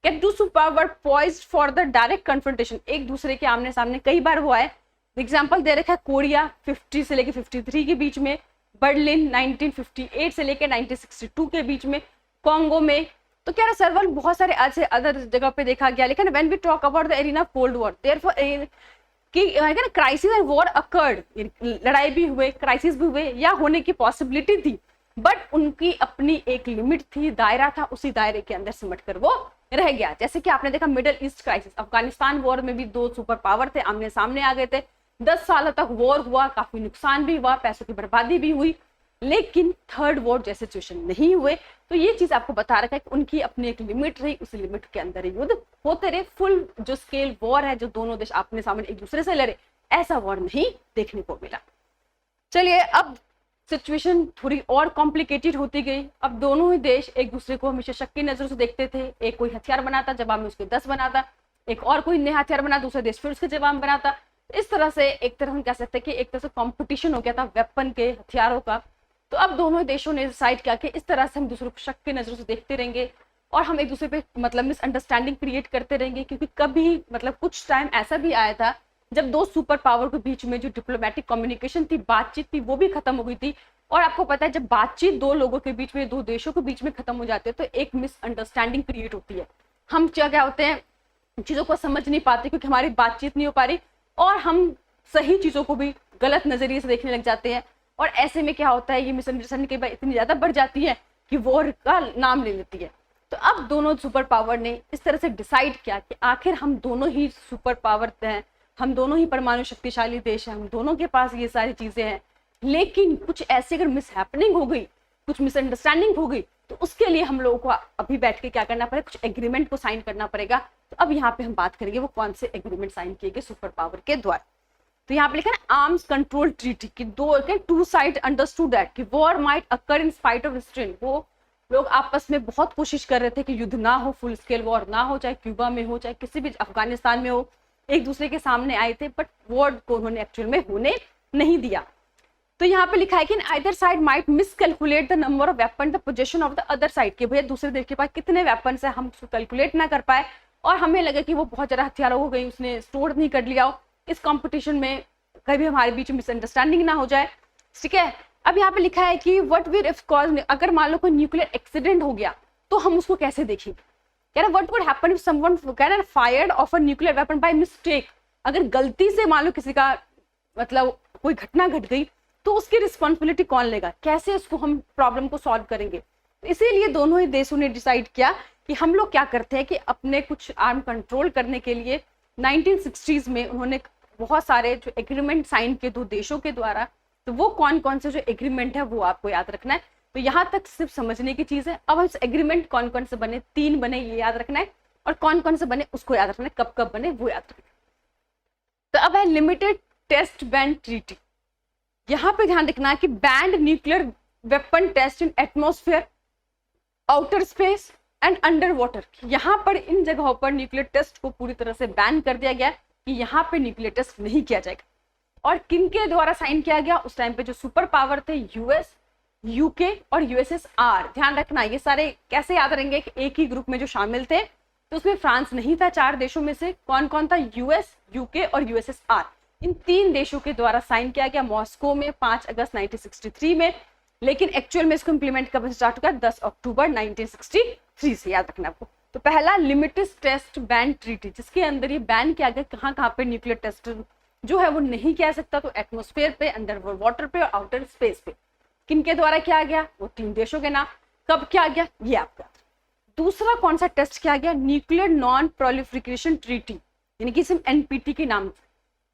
Can two super poised for the direct confrontation, एक दूसरे के आमने सामने कई बार हुआ है। एग्जाम्पल दे रखा है कोरिया 50 से लेकर 53 के बीच में, बर्लिन 1958 से लेकर 1962 के बीच में, कॉन्गो में। तो क्या सर्वल बहुत सारे ऐसे अदर जगह पे देखा गया। लेकिन when we talk about the arena of cold war, therefore कि क्राइसिस एंड वॉर अकर्ड, लड़ाई भी हुए, क्राइसिस भी हुए, या होने की पॉसिबिलिटी थी, बट उनकी अपनी एक लिमिट थी, दायरा था, उसी दायरे के अंदर सिमट कर वो रह गया। जैसे कि आपने देखा middle east crisis, Afghanistan war में भी दो सुपर पावर थे, आमने सामने आ गए थे, 10 सालों तक वॉर हुआ, काफी नुकसान भी हुआ, पैसों की बर्बादी भी हुई, लेकिन थर्ड वॉर जैसे सिचुएशन नहीं हुए। तो ये चीज आपको बता रखा है कि उनकी अपनी एक लिमिट रही, उस लिमिट के अंदर युद्ध होते रहे। फुल जो स्केल वॉर है, जो दोनों देश अपने सामने एक दूसरे से लड़े, ऐसा वॉर नहीं देखने को मिला। चलिए अब सिचुएशन थोड़ी और कॉम्प्लिकेटेड होती गई। अब दोनों ही देश एक दूसरे को हमेशा शक की नजर से देखते थे। एक कोई हथियार बनाता, जवाब में उसके 10 बनाता, एक और कोई नया हथियार बना, दूसरा देश फिर उसके जवाब बनाता। इस तरह से एक तरह हम कह सकते हैं कि एक तरह से कंपटीशन हो गया था वेपन के, हथियारों का। तो अब दोनों देशों ने डिसाइड किया कि इस तरह से हम दूसरे को शक की नजरों से देखते रहेंगे और हम एक दूसरे पे मतलब मिसअंडरस्टैंडिंग क्रिएट करते रहेंगे। क्योंकि कभी मतलब कुछ टाइम ऐसा भी आया था जब दो सुपर पावर के बीच में जो डिप्लोमेटिक कम्युनिकेशन थी, बातचीत थी, वो भी खत्म हो गई थी। और आपको पता है जब बातचीत दो लोगों के बीच में, दो देशों के बीच में खत्म हो जाती है तो एक मिसअंडरस्टैंडिंग क्रिएट होती है। हम क्या होते हैं, चीजों को समझ नहीं पाते क्योंकि हमारी बातचीत नहीं हो पा रही, और हम सही चीजों को भी गलत नजरिए से देखने लग जाते हैं। और ऐसे में क्या होता है, ये मिसअंडरस्टैंडिंग कई बार इतनी ज्यादा बढ़ जाती है कि वॉर का नाम ले लेती है। तो अब दोनों सुपर पावर ने इस तरह से डिसाइड किया कि आखिर हम दोनों ही सुपर पावर हैं, हम दोनों ही परमाणु शक्तिशाली देश हैं, हम दोनों के पास ये सारी चीजें हैं, लेकिन कुछ ऐसे अगर मिसहैपनिंग हो गई, कुछ मिसअंडरस्टैंडिंग हो गई, तो उसके लिए हम लोगों को अभी बैठ के क्या करना पड़ेगा, कुछ एग्रीमेंट को साइन करना पड़ेगा। तो अब यहाँ पे हम बात करेंगे वो कौन से एग्रीमेंट साइन किए गए सुपर पावर के द्वारा। तो यहाँ पे लिखा है आर्म्स कंट्रोल ट्रीटी की टू साइड अंडरस्टूड दैट कि war might occur in spite of restraint. वो लोग आपस में बहुत कोशिश कर रहे थे कि युद्ध ना हो, फुल स्केल वॉर ना हो, चाहे क्यूबा में हो, चाहे किसी भी अफगानिस्तान में हो, एक दूसरे के सामने आए थे, बट वॉर को उन्होंने एक्चुअल में होने नहीं दिया। तो यहाँ पे लिखा है कि either side might miscalculate the number of weapon the position of the other side, कि भैया दूसरे देश के पास कितने वेपन्स है हम उसको कैलकुलेट ना कर पाए और हमें लगे कि वो बहुत ज्यादा हथियारों हो गई, उसने स्टोर नहीं कर लिया हो, इस कंपटीशन में कभी हमारे बीच में मिसअंडरस्टैंडिंग ना हो जाए। ठीक है, अब यहाँ पे लिखा है कि व्हाट विल इफ कॉज, अगर मान लो कोई न्यूक्लियर एक्सीडेंट हो गया तो हम उसको कैसे देखेंगे। कह रहा what would happen if someone fired of a nuclear weapon by mistake, अगर गलती से मान लो किसी का मतलब कोई घटना घट गई तो उसकी रिस्पॉन्सिबिलिटी कौन लेगा, कैसे उसको हम प्रॉब्लम को सॉल्व करेंगे। इसीलिए दोनों ही देशों ने डिसाइड किया कि हम लोग क्या करते हैं कि अपने कुछ आर्म कंट्रोल करने के लिए 1960s में उन्होंने बहुत सारे जो एग्रीमेंट साइन किए दो देशों के द्वारा। तो वो कौन कौन से जो एग्रीमेंट है वो आपको याद रखना है। तो यहाँ तक सिर्फ समझने की चीज है। अब इस एग्रीमेंट कौन कौन से बने, 3 बने ये याद रखना है, और कौन कौन से बने उसको याद रखना है, कब कब बने वो याद रखना है। तो अब है लिमिटेड टेस्ट बैन ट्रीटी। यहाँ पे ध्यान रखना है कि banned nuclear weapon test in atmosphere, outer space and under water. यहाँ पर इन जगहों पर न्यूक्लियर टेस्ट को पूरी तरह से बैन कर दिया गया कि यहाँ पे न्यूक्लियर टेस्ट नहीं किया जाएगा। और किन के द्वारा साइन किया गया, उस टाइम पे जो सुपर पावर थे यूएस, यूके और यूएसएसआर। ध्यान रखना ये सारे कैसे याद रहेंगे कि एक ही ग्रुप में जो शामिल थे, तो उसमें फ्रांस नहीं था। 4 देशों में से कौन कौन था, यूएस, यूके और यूएसएसआर। इन 3 देशों के द्वारा साइन किया गया मॉस्को में 5 अगस्त 1963 में, लेकिन एक्चुअल में इसको इंप्लीमेंट कब स्टार्ट हुआ, 10 अक्टूबर 1963 से, याद रखना आपको। तो पहला लिमिटेड टेस्ट बैन ट्रीटी, जिसके अंदर ये बैन किया गया कहाँ कहाँ पे न्यूक्लियर टेस्ट जो है वो नहीं किया सकता, तो एटमॉस्फेयर पे, अंडर वाटर पे और आउटर स्पेस पे। किनके द्वारा किया गया, वो 3 देशों के नाम। कब किया गया ये आपको। दूसरा कौन सा टेस्ट किया गया, न्यूक्लियर नॉन प्रोलिफरेशन ट्रीटी, यानी कि सिर्फ एनपीटी के नाम।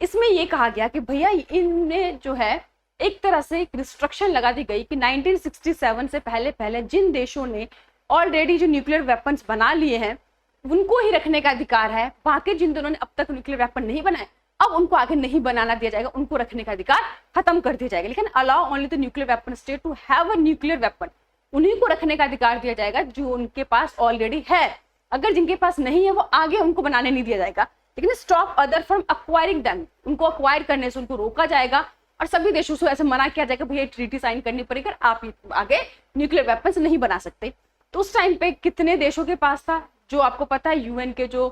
इसमें ये कहा गया कि भैया इनमें जो है एक तरह से एक रिस्ट्रिक्शन लगा दी गई कि 1967 से पहले जिन देशों ने ऑलरेडी जो न्यूक्लियर वेपन्स बना लिए हैं उनको ही रखने का अधिकार है। बाकी जिन दोनों ने अब तक न्यूक्लियर वेपन नहीं बनाए, अब उनको आगे नहीं बनाना दिया जाएगा, उनको रखने का अधिकार खत्म कर दिया जाएगा। लेकिन allow only the nuclear weapon state to have a nuclear weapon, उन्हीं को रखने का अधिकार दिया जाएगा जो उनके पास ऑलरेडी है। अगर जिनके पास नहीं है वो आगे उनको बनाने नहीं दिया जाएगा। लेकिन stop other from acquiring them, उनको एक्वायर करने से उनको रोका जाएगा और सभी देशों से ऐसे मना किया जाएगा भैया ट्रीटी साइन करनी पड़ेगी, आप आगे न्यूक्लियर वेपन्स नहीं बना सकते। तो उस टाइम पे कितने देशों के पास था, जो आपको पता है यूएन के जो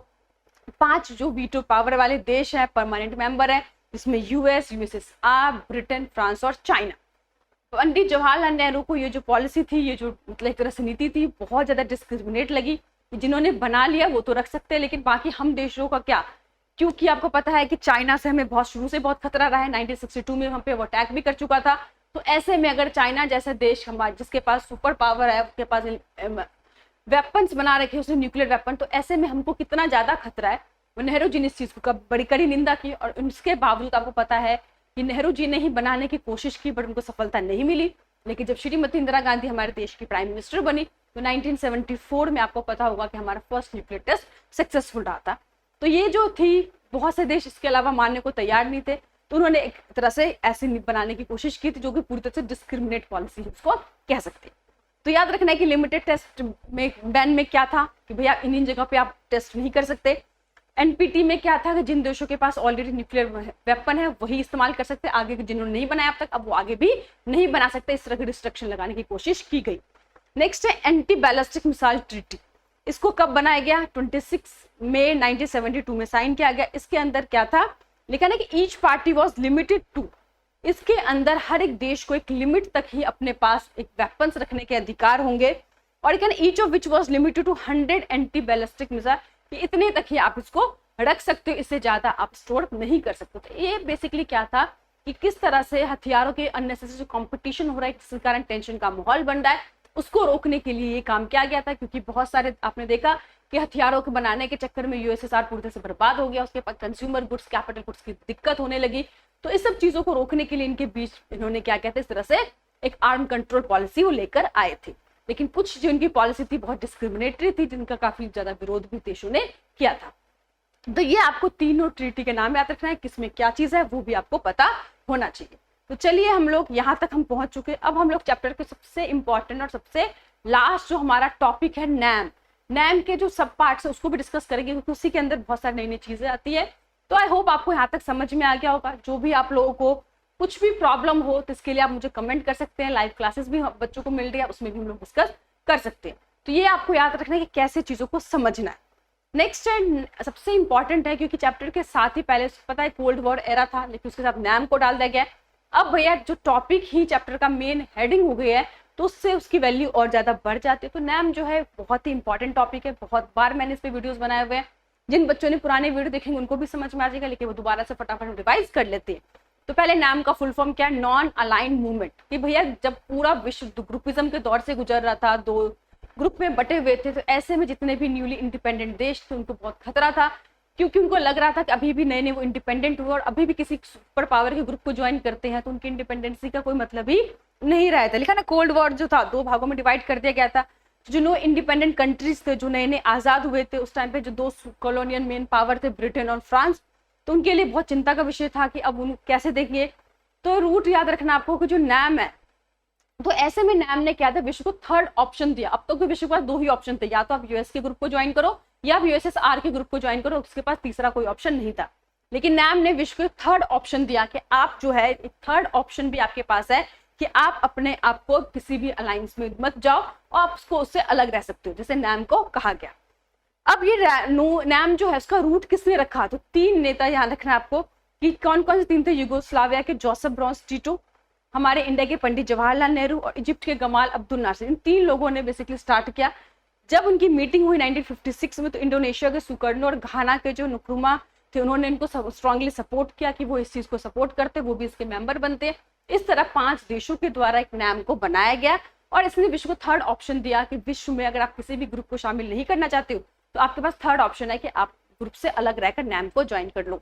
5 जो वीटो पावर वाले देश हैं, परमानेंट मेंबर हैं, जिसमें यूएस, यूएसएसआर, ब्रिटेन, फ्रांस और चाइना। पंडित जवाहरलाल नेहरू को ये जो पॉलिसी थी, ये जो मतलब एक तरह से नीति थी, बहुत ज्यादा डिस्क्रिमिनेट लगी। जिन्होंने बना लिया वो तो रख सकते हैं, लेकिन बाकी हम देशों का क्या, क्योंकि आपको पता है कि चाइना से हमें बहुत शुरू से बहुत खतरा रहा है। 1962 में हम पे वो अटैक भी कर चुका था। तो ऐसे में अगर चाइना जैसा देश हमारे जिसके पास सुपर पावर है, उसके पास वेपन्स बना रखे, उसने न्यूक्लियर वेपन, तो ऐसे में हमको कितना ज्यादा खतरा है। वो नेहरू जी ने इस चीज को बड़ी कड़ी निंदा की और उसके बावजूद आपको पता है कि नेहरू जी ने ही बनाने की कोशिश की, बट उनको सफलता नहीं मिली। लेकिन जब श्रीमती इंदिरा गांधी हमारे देश की प्राइम मिनिस्टर बनी तो 1974 में आपको पता होगा कि हमारा फर्स्ट न्यूक्लियर टेस्ट सक्सेसफुल रहा था। तो ये जो थी, बहुत से देश इसके अलावा मानने को तैयार नहीं थे, तो उन्होंने एक तरह से ऐसी बनाने की कोशिश की थी जो कि पूरी तरह से डिस्क्रिमिनेट पॉलिसी उसको कह सकते हैं। तो याद रखना है कि लिमिटेड टेस्ट में बैन में क्या था कि भैया इन जगह पे आप टेस्ट नहीं कर सकते। एनपीटी में क्या था कि जिन देशों के पास ऑलरेडी न्यूक्लियर वेपन है वही इस्तेमाल कर सकते, आगे जिन्होंने नहीं बनाया अब तक, अब वो आगे भी नहीं बना सकते। इस तरह की रिस्ट्रिक्शन लगाने की कोशिश की गई। नेक्स्ट है एंटी बैलिस्टिक मिसाइल ट्रीटी। इसको कब बनाया गया, 26 मई 1972 में साइन किया गया। इसके अंदर क्या था लिखा है कि each party was limited to, इसके अंदर हर एक देश को एक लिमिट तक ही अपने पास एक वेपन्स रखने के अधिकार होंगे। और each of which was limited to 100 anti ballistic missile, इतने तक ही आप इसको रख सकते हो, इससे ज्यादा आप स्टोर नहीं कर सकते। तो ये बेसिकली क्या था कि किस तरह से हथियारों के अननेसेसरी कंपटीशन हो रहा है, जिसके कारण टेंशन का माहौल बन रहा है, उसको रोकने के लिए ये काम किया गया था, क्योंकि बहुत सारे आपने देखा कि हथियारों के बनाने के चक्कर में यूएसएसआर पूरी तरह से बर्बाद हो गया, उसके पास कंज्यूमर गुड्स, कैपिटल गुड्स की दिक्कत होने लगी। तो इस सब चीजों को रोकने के लिए इनके बीच इन्होंने क्या कहते हैं, इस तरह से एक आर्म कंट्रोल पॉलिसी वो लेकर आए थे। लेकिन कुछ जो इनकी पॉलिसी थी बहुत डिस्क्रिमिनेटरी थी, जिनका काफी ज्यादा विरोध भी देशों ने किया था। तो ये आपको तीनों ट्रीटी के नाम याद रखना है, किसमें क्या चीज है वो भी आपको पता होना चाहिए। तो चलिए हम लोग यहाँ तक हम पहुंच चुके। अब हम लोग चैप्टर के सबसे इंपॉर्टेंट और सबसे लास्ट जो हमारा टॉपिक है नैम, नैम के जो सब पार्ट्स है उसको भी डिस्कस करेंगे, क्योंकि उसी के अंदर बहुत सारी नई नई चीजें आती है। तो आई होप आपको यहाँ तक समझ में आ गया होगा। जो भी आप लोगों को कुछ भी प्रॉब्लम हो तो इसके लिए आप मुझे कमेंट कर सकते हैं। लाइव क्लासेस भी बच्चों को मिल रही है, उसमें भी हम लोग डिस्कस कर सकते हैं। तो ये आपको याद रखना है कि कैसे चीजों को समझना है। नेक्स्ट है सबसे इंपॉर्टेंट है, क्योंकि चैप्टर के साथ ही पहले पता है कोल्ड वॉर एरा था, लेकिन उसके साथ नैम को डाल दिया गया। अब भैया जो टॉपिक ही चैप्टर का मेन हेडिंग हो गया है, तो उससे उसकी वैल्यू और ज्यादा बढ़ जाती है। तो नैम जो है बहुत ही इंपॉर्टेंट टॉपिक है, बहुत बार मैंने इस पे वीडियोस बनाए हुए हैं। जिन बच्चों ने पुराने वीडियो देखेंगे उनको भी समझ में आ जाएगा, लेकिन वो दोबारा से फटाफट रिवाइज कर लेते हैं। तो पहले नैम का फुल फॉर्म क्या है, नॉन अलाइंड मूवमेंट। कि भैया जब पूरा विश्व ग्रुपिज्म के दौर से गुजर रहा था, दो ग्रुप में बटे हुए थे, तो ऐसे में जितने भी न्यूली इंडिपेंडेंट देश थे उनको बहुत खतरा था, क्योंकि उनको लग रहा था कि अभी भी नए नए वो इंडिपेंडेंट हुए और अभी भी किसी सुपर पावर के ग्रुप को ज्वाइन करते हैं तो उनकी इंडिपेंडेंसी का कोई मतलब ही नहीं रहा था। लिखा ना, कोल्ड वॉर जो था 2 भागों में डिवाइड कर दिया गया था। जो नो इंडिपेंडेंट कंट्रीज थे, जो नए नए आजाद हुए थे उस टाइम पे, जो 2 कॉलोनियल मेन पावर थे, ब्रिटेन और फ्रांस, तो उनके लिए बहुत चिंता का विषय था कि अब उन कैसे देखेंगे। तो रूट याद रखना आपको कि जो नैम है, तो ऐसे में नैम ने क्या था, विश्व को थर्ड ऑप्शन दिया। अब तक तो विश्व के पास 2 ही ऑप्शन थे, या तो आप यूएस के ग्रुप को ज्वाइन करो या आप यूएसएसआर के ग्रुप को ज्वाइन करो, उसके पास तीसरा कोई ऑप्शन नहीं था। लेकिन नैम ने विश्व को थर्ड ऑप्शन दिया कि आप जो है एक थर्ड ऑप्शन भी आपके पास है कि आप अपने आप को किसी भी अलायंस में मत जाओ और आप उसको उससे अलग रह सकते हो, जैसे नैम को कहा गया। अब ये नैम जो है उसका रूट किसने रखा, तो 3 नेता याद रखना आपको कि कौन कौन से 3 थे। यूगोस्लाविया के जोसेफ ब्रोज टिटो, हमारे इंडिया के पंडित जवाहरलाल नेहरू और इजिप्ट के गमाल अब्दुल नासिर। इन 3 लोगों ने बेसिकली स्टार्ट किया। जब उनकी मीटिंग हुई 1956 में, तो इंडोनेशिया के सुकर्नो और घाना के जो नुक्रुमा थे उन्होंने इनको स्ट्रांगली सपोर्ट किया कि वो इस चीज को सपोर्ट करते, वो भी इसके मेंबर बनते। इस तरह 5 देशों के द्वारा एक नैम को बनाया गया और इसने विश्व को थर्ड ऑप्शन दिया कि विश्व में अगर आप किसी भी ग्रुप को शामिल नहीं करना चाहते हो तो आपके पास थर्ड ऑप्शन है कि आप ग्रुप से अलग रहकर नैम को ज्वाइन कर लो।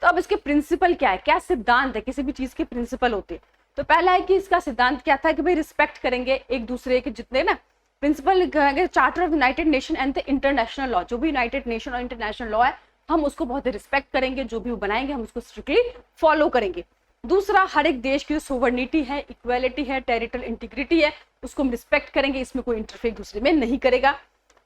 तो अब इसके प्रिंसिपल क्या है, क्या सिद्धांत है, किसी भी चीज के प्रिंसिपल होते हैं। तो पहला है कि इसका सिद्धांत क्या था कि भाई रिस्पेक्ट करेंगे एक दूसरे के, जितने ना principle charter of United Nation and the international law, जो भी यूनाइटेड नेशन और इंटरनेशनल लॉ है हम उसको बहुत रिस्पेक्ट करेंगे, जो भी वो बनाएंगे हम उसको स्ट्रिक्टली फॉलो करेंगे। दूसरा, हर एक देश की जो सोवर्निटी है, इक्वालिटी है, टेरिटोरियल इंटीग्रिटी है, उसको हम रिस्पेक्ट करेंगे, इसमें कोई इंटरफेयर एक दूसरे में नहीं करेगा।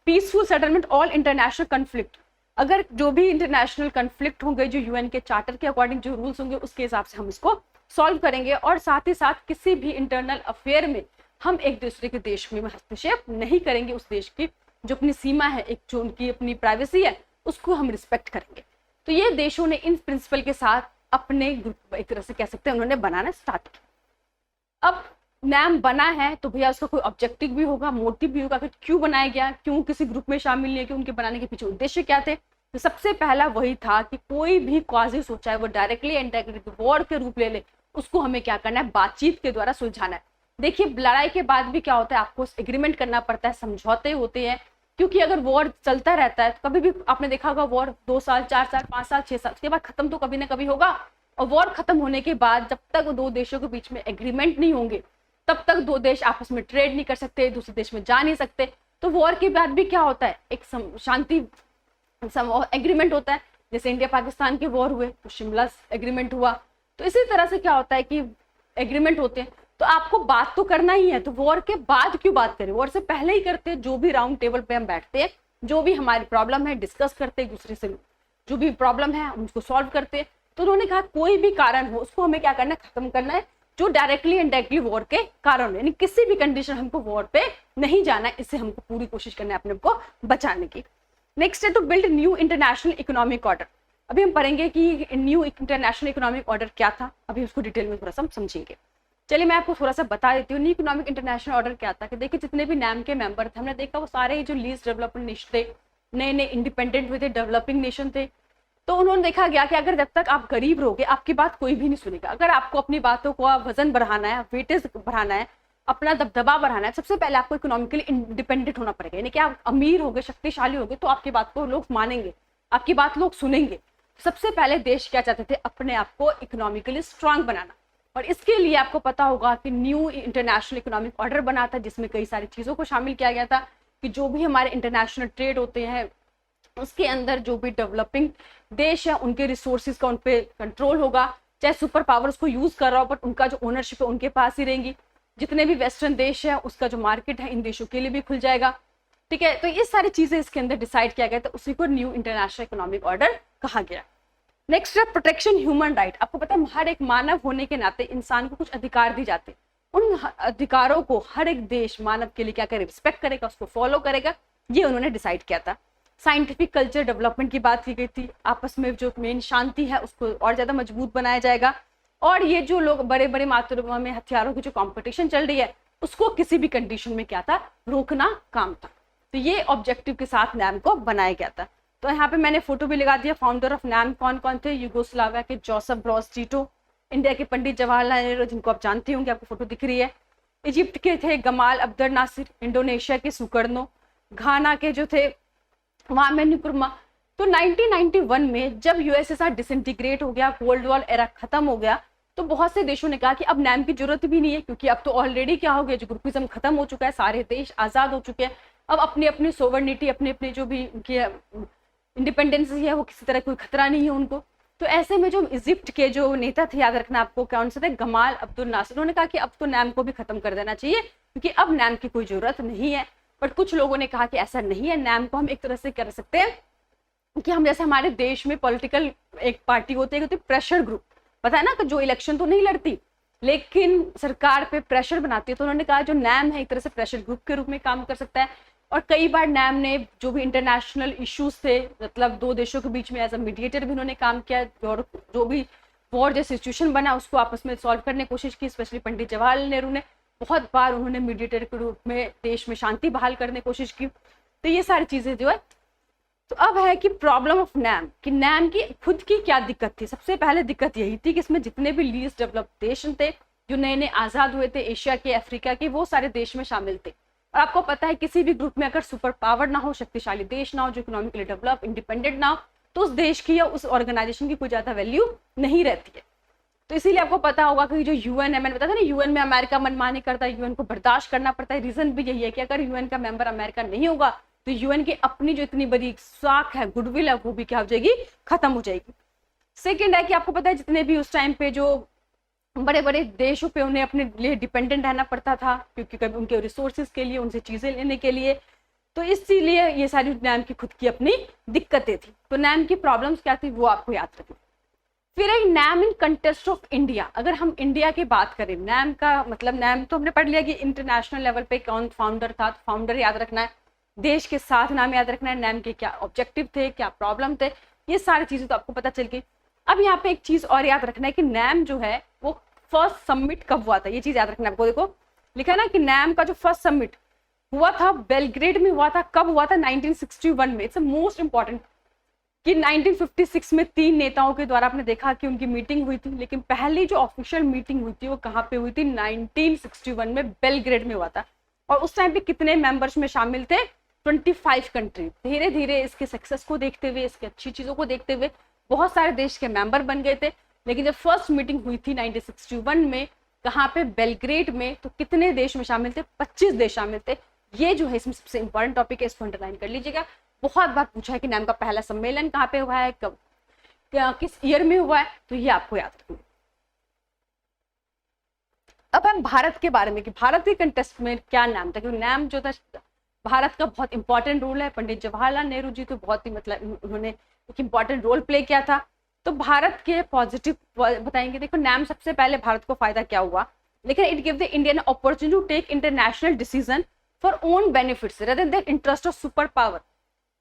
Peaceful settlement all international conflict, अगर जो भी इंटरनेशनल कन्फ्लिक्ट होंगे जो यूएन के चार्टर के अकॉर्डिंग जो रूल्स होंगे उसके हिसाब से हम इसको सॉल्व करेंगे। और साथ ही साथ किसी भी इंटरनल अफेयर में हम एक दूसरे के देश में हस्तक्षेप नहीं करेंगे, उस देश की जो अपनी सीमा है, एक जो उनकी अपनी प्राइवेसी है उसको हम रिस्पेक्ट करेंगे। तो ये देशों ने इन प्रिंसिपल के साथ अपने ग्रुप एक तरह से कह सकते हैं उन्होंने बनाना स्टार्ट किया। अब नैम बना है तो भैया उसका कोई ऑब्जेक्टिव भी होगा, मोटिव भी होगा कि क्यों बनाया गया, क्यों किसी ग्रुप में शामिल नहीं है, कि उनके बनाने के पीछे उद्देश्य क्या थे। तो सबसे पहला वही था कि कोई भी कॉजेज हो, चाहे वो डायरेक्टली इनडायरेक्टली वॉर के रूप ले ले, उसको हमें क्या करना है, बातचीत के द्वारा सुलझाना है। देखिए लड़ाई के बाद भी क्या होता है, आपको एग्रीमेंट करना पड़ता है, समझौते होते हैं, क्योंकि अगर वॉर चलता रहता है तो कभी भी आपने देखा होगा वॉर 2 साल 4 साल 5 साल 6 साल उसके बाद खत्म तो कभी ना कभी होगा। और वॉर खत्म होने के बाद जब तक 2 देशों के बीच में एग्रीमेंट नहीं होंगे तब तक 2 देश आपस में ट्रेड नहीं कर सकते, दूसरे देश में जा नहीं सकते। तो वॉर के बाद भी क्या होता है, एक शांति एग्रीमेंट होता है। जैसे इंडिया पाकिस्तान के वॉर हुए तो शिमला एग्रीमेंट हुआ, तो इसी तरह से क्या होता है कि एग्रीमेंट होते हैं। तो आपको बात तो करना ही है, तो वॉर के बाद क्यों बात करें, वॉर से पहले ही करते हैं। जो भी राउंड टेबल पे हम बैठते हैं, जो भी हमारी प्रॉब्लम है डिस्कस करते हैं, एक दूसरे से जो भी प्रॉब्लम है हम उसको सॉल्व करते हैं। तो उन्होंने कहा कोई भी कारण हो उसको हमें क्या करना है, खत्म करना है, जो डायरेक्टली इनडायरेक्टली वॉर के कारण, यानी किसी भी कंडीशन हमको वॉर पे नहीं जाना है, इससे हमको पूरी कोशिश करना है अपने को बचाने की। नेक्स्ट है to build new international economic order. अभी हम पढ़ेंगे कि न्यू इंटरनेशनल इकोनॉमिक ऑर्डर क्या था, अभी उसको डिटेल में थोड़ा सा हम समझेंगे। चलिए मैं आपको थोड़ा सा बता देती हूँ न्यू इकोनॉमिक इंटरनेशनल ऑर्डर क्या था। कि देखिए जितने भी नैम के मेंबर थे हमने देखा वो सारे जो लीस्ट डेवलपमेंट नेशन थे, नए नए इंडिपेंडेंट हुए थे, डेवलपिंग नेशन थे। तो उन्होंने देखा गया कि अगर जब तक आप गरीब रहोगे आपकी बात कोई भी नहीं सुनेगा। अगर आपको अपनी बातों को वजन बढ़ाना है, वेटेज बढ़ाना है, अपना दबदबा बढ़ाना है, सबसे पहले आपको इकोनॉमिकली इंडिपेंडेंट होना पड़ेगा। यानी कि आप अमीर होगे, शक्तिशाली होगे, तो आपकी बात को लोग मानेंगे, आपकी बात लोग सुनेंगे। सबसे पहले देश क्या चाहते थे, अपने आप को इकोनॉमिकली स्ट्रांग बनाना, और इसके लिए आपको पता होगा कि न्यू इंटरनेशनल इकोनॉमिक ऑर्डर बना था, जिसमें कई सारी चीजों को शामिल किया गया था कि जो भी हमारे इंटरनेशनल ट्रेड होते हैं उसके अंदर जो भी डेवलपिंग देश है उनके रिसोर्सेज का उन पे कंट्रोल होगा, चाहे सुपर पावर उसको यूज कर रहा हो बट उनका जो ओनरशिप है उनके पास ही रहेंगी। जितने भी वेस्टर्न देश है उसका जो मार्केट है इन देशों के लिए भी खुल जाएगा, ठीक है। तो ये सारी चीजें इसके अंदर डिसाइड किया गया, तो उसी को न्यू इंटरनेशनल इकोनॉमिक ऑर्डर कहा गया। नेक्स्ट है प्रोटेक्शन ह्यूमन राइट। आपको पता है हर एक मानव होने के नाते इंसान को कुछ अधिकार दी जाते हैं, उन अधिकारों को हर एक देश मानव के लिए क्या करे, रिस्पेक्ट करेगा, उसको फॉलो करेगा, ये उन्होंने डिसाइड किया था। साइंटिफिक कल्चर डेवलपमेंट की बात की गई थी, आपस में जो मेन शांति है उसको और ज्यादा मजबूत बनाया जाएगा, और ये जो लोग बड़े बड़े मात्रा में हथियारों की जो कंपटीशन चल रही है उसको किसी भी कंडीशन में क्या था, रोकना काम था। तो ये ऑब्जेक्टिव के साथ नैम को बनाया गया था। तो यहाँ पे मैंने फोटो भी लगा दिया। फाउंडर ऑफ नैम कौन कौन थे, यूगोस्लाविया के जोसेफ ब्रोज टीटो, इंडिया के पंडित जवाहरलाल नेहरू जिनको आप जानते होंगे, आपको फोटो दिख रही है, इजिप्ट के थे गमाल अब्दुल नासिर, इंडोनेशिया के सुकर्नो, घाना के जो थे वामे नुक्रुमा। तो 1991 में जब यूएसएसआर डिसइंटीग्रेट हो गया, कोल्ड वॉर एरा खत्म हो गया, तो बहुत से देशों ने कहा कि अब नैम की जरूरत भी नहीं है, क्योंकि अब तो ऑलरेडी क्या हो गया, जो ग्रुपिज्म खत्म हो चुका है, सारे देश आजाद हो चुके हैं, अब अपनी अपनी सोवर्निटी, अपने अपने जो भी उनकी इंडिपेंडेंस है वो किसी तरह कोई खतरा नहीं है उनको। तो ऐसे में जो इजिप्ट के जो नेता थे, याद रखना आपको कौन से थे, गमाल अब्दुल नासिर, उन्होंने कहा कि अब तो नैम को भी खत्म कर देना चाहिए क्योंकि अब नैम की कोई जरूरत नहीं है। बट कुछ लोगों ने कहा कि ऐसा नहीं है, नैम को हम एक तरह से कर सकते हैं कि हम जैसे हमारे देश में पॉलिटिकल एक पार्टी होती है प्रेशर ग्रुप, पता है ना, कि जो इलेक्शन तो नहीं लड़ती लेकिन सरकार पे प्रेशर बनाती है, तो उन्होंने कहा जो नैम है एक तरह से प्रेशर ग्रुप के रूप में काम कर सकता है। और कई बार नैम ने जो भी इंटरनेशनल इश्यूज थे, मतलब दो देशों के बीच में एज अ मीडिएटर भी उन्होंने काम किया, और जो भी वॉर जैसे सिचुएशन बना उसको आपस में सॉल्व करने की कोशिश की। स्पेशली पंडित जवाहरलाल नेहरू ने बहुत बार उन्होंने मीडिएटर के रूप में देश में शांति बहाल करने की कोशिश की। तो ये सारी चीजें जो है, तो अब है कि प्रॉब्लम ऑफ नैम, कि नैम की खुद की क्या दिक्कत थी। सबसे पहले दिक्कत यही थी कि इसमें जितने भी लीस्ट डेवलप्ड देश थे, जो नए नए आजाद हुए थे, एशिया के, अफ्रीका के, वो सारे देश में शामिल थे। और आपको पता है किसी भी ग्रुप में अगर सुपर पावर ना हो, शक्तिशाली देश ना हो, जो इकोनॉमिकली डेवलप इंडिपेंडेंट ना हो, तो उस देश की या उस ऑर्गेनाइजेशन की कोई ज्यादा वैल्यू नहीं रहती है। तो इसीलिए आपको पता होगा कि जो यूएन है, मैंने बताया था ना, यूएन में अमेरिका मनमानी करता है, यूएन को बर्दाश्त करना पड़ता है। रीजन भी यही है कि अगर यूएन का मेंबर अमेरिका नहीं होगा तो यूएन की अपनी जो इतनी बड़ी साख है, गुडविल है, वो भी क्या हो जाएगी, खत्म हो जाएगी। सेकेंड है कि आपको पता है जितने भी उस टाइम पे जो बड़े बड़े देशों पे उन्हें अपने लिए डिपेंडेंट रहना पड़ता था, क्योंकि कभी उनके रिसोर्सेज के लिए, उनसे चीजें लेने के लिए, तो इसीलिए ये सारी नैम की खुद की अपनी दिक्कतें थी। तो नैम की प्रॉब्लम्स क्या थी वो आपको याद रखना। फिर एक NAM in context of India. अगर हम इंडिया की बात करें, नैम का मतलब, नैम तो हमने पढ़ लिया कि इंटरनेशनल लेवल पे कौन फाउंडर था, तो फाउंडर याद रखना है, देश के साथ नाम याद रखना है, नैम के क्या ऑब्जेक्टिव थे, क्या प्रॉब्लम थे, ये सारी चीजें तो आपको पता चल गई। अब यहाँ पे एक चीज और याद रखना है कि नैम जो है वो फर्स्ट समिट कब हुआ था, ये चीज याद रखना है आपको। देखो लिखा है ना कि नैम का जो फर्स्ट समिट हुआ था बेलग्रेड में हुआ था। कब हुआ था, 1961 में। इट्स मोस्ट इंपॉर्टेंट कि 1956 में 3 नेताओं के द्वारा आपने देखा कि उनकी मीटिंग हुई थी, लेकिन पहली जो ऑफिशियल मीटिंग हुई थी वो कहाँ पे हुई थी, 1961 में बेलग्रेड में हुआ था। और उस टाइम पे कितने मेंबर्स में शामिल थे, 25 कंट्री। धीरे धीरे इसके सक्सेस को देखते हुए, इसकी अच्छी चीजों को देखते हुए बहुत सारे देश के मेंबर बन गए थे। लेकिन जब फर्स्ट मीटिंग हुई थी 1961 में, कहाँ पे, बेलग्रेड में, तो कितने देश में शामिल थे, 25 देश शामिल थे। ये जो है इसमें सबसे इंपॉर्टेंट टॉपिक है, इसको अंडरलाइन कर लीजिएगा। बहुत बार पूछा है कि नैम का पहला सम्मेलन कहाँ पे हुआ है, कब, किस ईयर में हुआ है, तो ये आपको याद रखना। अब हम भारत के बारे में कि भारत के कंटेस्ट में क्या नाम था, क्योंकि नैम जो था भारत का बहुत इंपॉर्टेंट रोल है। पंडित जवाहरलाल नेहरू जी तो बहुत ही मतलब उन्होंने एक इंपॉर्टेंट रोल प्ले किया था। तो भारत के पॉजिटिव बताएंगे। देखो नैम सबसे पहले भारत को फायदा क्या हुआ, लेकिन it give the Indian opportunity to take international decision for own benefits rather than interest of super power.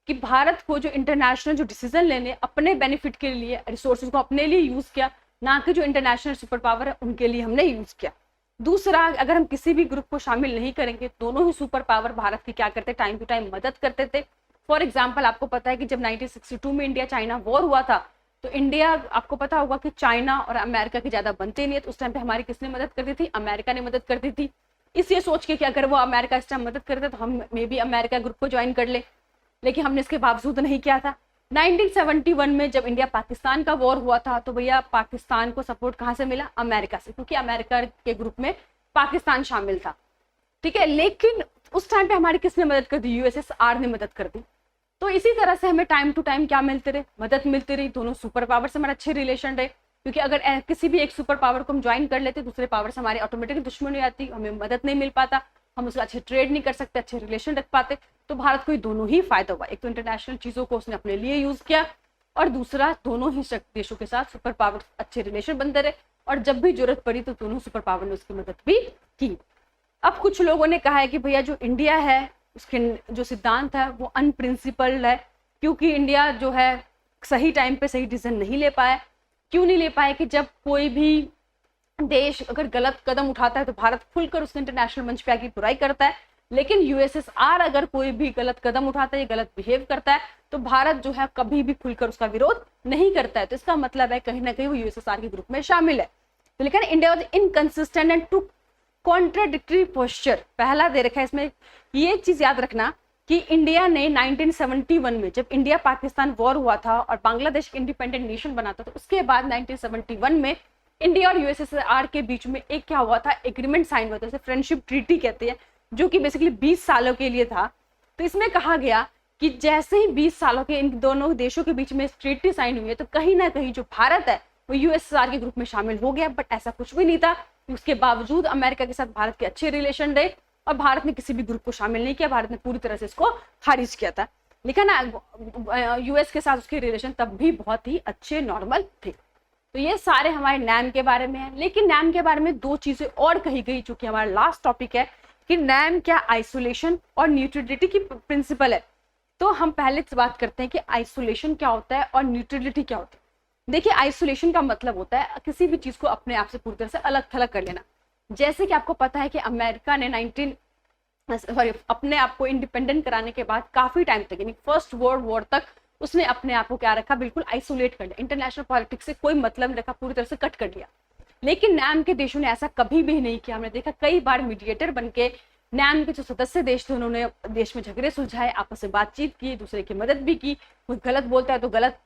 कि भारत को जो इंटरनेशनल जो डिसीजन लेने अपने बेनिफिट के लिए, रिसोर्सेज को अपने लिए यूज किया, ना कि जो इंटरनेशनल सुपर पावर है उनके लिए हमने यूज किया। दूसरा, अगर हम किसी भी ग्रुप को शामिल नहीं करेंगे, दोनों ही सुपर पावर भारत की क्या करते, टाइम टू टाइम मदद करते थे। फॉर एग्जाम्पल आपको पता है कि जब 1962 में इंडिया चाइना वॉर हुआ था, तो इंडिया, आपको पता होगा कि चाइना और अमेरिका की ज्यादा बनते नहीं है, तो उस टाइम पे हमारी किसने मदद कर दी थी, अमेरिका ने मदद कर दी थी। इस ये सोच के कि अगर वो अमेरिका इस टाइम मदद करते तो हम मे बी अमेरिका ग्रुप को ज्वाइन कर ले, लेकिन हमने इसके बावजूद नहीं किया था। 1971 में जब इंडिया पाकिस्तान का वॉर हुआ था तो भैया पाकिस्तान को सपोर्ट कहाँ से मिला? अमेरिका से, क्योंकि अमेरिका के ग्रुप में पाकिस्तान शामिल था, ठीक है। लेकिन उस टाइम पे हमारी किसने मदद कर दी? यूएसएसआर ने मदद कर दी। तो इसी तरह से हमें टाइम टू टाइम क्या मिलते रहे? मदद मिलती रही। दोनों सुपर पावर से हमारे अच्छे रिलेशन रहे, क्योंकि अगर किसी भी एक सुपर पावर को हम ज्वाइन कर लेते दूसरे पावर से हमारी ऑटोमेटिक दुश्मनी आती, हमें मदद नहीं मिल पाता, हम उसका अच्छे ट्रेड नहीं कर सकते, अच्छे रिलेशन रख पाते। तो भारत को दोनों ही फायदा हुआ। एक तो इंटरनेशनल चीजों को उसने अपने लिए यूज किया, और दूसरा दोनों ही देशों के साथ सुपर पावर अच्छे रिलेशन बनते रहे, और जब भी जरूरत पड़ी तो दोनों सुपर पावर ने उसकी मदद भी की। अब कुछ लोगों ने कहा है कि भैया जो इंडिया है उसके जो सिद्धांत है वो अनप्रिंसिपल्ड है, क्योंकि इंडिया जो है सही टाइम पे सही डिसीजन नहीं ले पाया। क्यों नहीं ले पाए? कि जब कोई भी देश अगर गलत कदम उठाता है तो भारत खुलकर उसके इंटरनेशनल मंच पे आके बुराई करता है, लेकिन यूएसएसआर अगर कोई भी गलत कदम उठाता है या गलत बिहेव करता है तो भारत जो है कभी भी खुलकर उसका विरोध नहीं करता है। तो इसका मतलब है कहीं ना कहीं वो यूएसएसआर के ग्रुप में शामिल है। तो लेकिन India was inconsistent and to contradictory posture, पहला दे रखा है इसमें। ये चीज याद रखना कि इंडिया ने 1971 में जब इंडिया पाकिस्तान वॉर हुआ था और बांग्लादेश इंडिपेंडेंट नेशन बना था, तो उसके बाद 1971 में इंडिया और यूएसएसआर के बीच में एक क्या हुआ था? एग्रीमेंट साइन हुआ था, जैसे फ्रेंडशिप ट्रीटी कहते हैं, जो कि बेसिकली 20 सालों के लिए था। तो इसमें कहा गया कि जैसे ही 20 सालों के इन दोनों देशों के बीच में ट्रीटी साइन हुई है तो कहीं ना कहीं जो भारत है वो यूएसएसआर के ग्रुप में शामिल हो गया। बट ऐसा कुछ भी नहीं था। उसके बावजूद अमेरिका के साथ भारत के अच्छे रिलेशन रहे और भारत ने किसी भी ग्रुप को शामिल नहीं किया, भारत ने पूरी तरह से इसको खारिज किया था। लेकिन यूएस के साथ उसके रिलेशन तब भी बहुत ही अच्छे नॉर्मल थे। तो ये सारे हमारे नैम के बारे में है। लेकिन नैम के बारे में दो चीजें और कही गई, जो कि हमारा लास्ट टॉपिक है कि नैम क्या आइसोलेशन और न्यूट्रलिटी की प्रिंसिपल है। तो हम पहले से बात करते हैं कि आइसोलेशन क्या होता है और न्यूट्रलिटी क्या होता है। देखिए, आइसोलेशन का मतलब होता है किसी भी चीज को अपने आप से पूरी तरह से अलग थलग कर लेना। जैसे कि आपको पता है कि अमेरिका ने अपने आप को इंडिपेंडेंट कराने के बाद काफी टाइम तक, यानी फर्स्ट वर्ल्ड वॉर तक, उसने अपने आप को क्या रखा? बिल्कुल आइसोलेट कर लिया, इंटरनेशनल पॉलिटिक्स से कोई मतलब नहीं रखा, पूरी तरह से कट कर लिया। लेकिन नैम के देशों ने ऐसा कभी भी नहीं किया। हमने देखा कई बार मीडिएटर बनके नैम के जो सदस्य देश थे उन्होंने देश में झगड़े सुलझाए, आपस में बातचीत की, दूसरे की मदद भी की। कोई गलत बोलता है तो गलत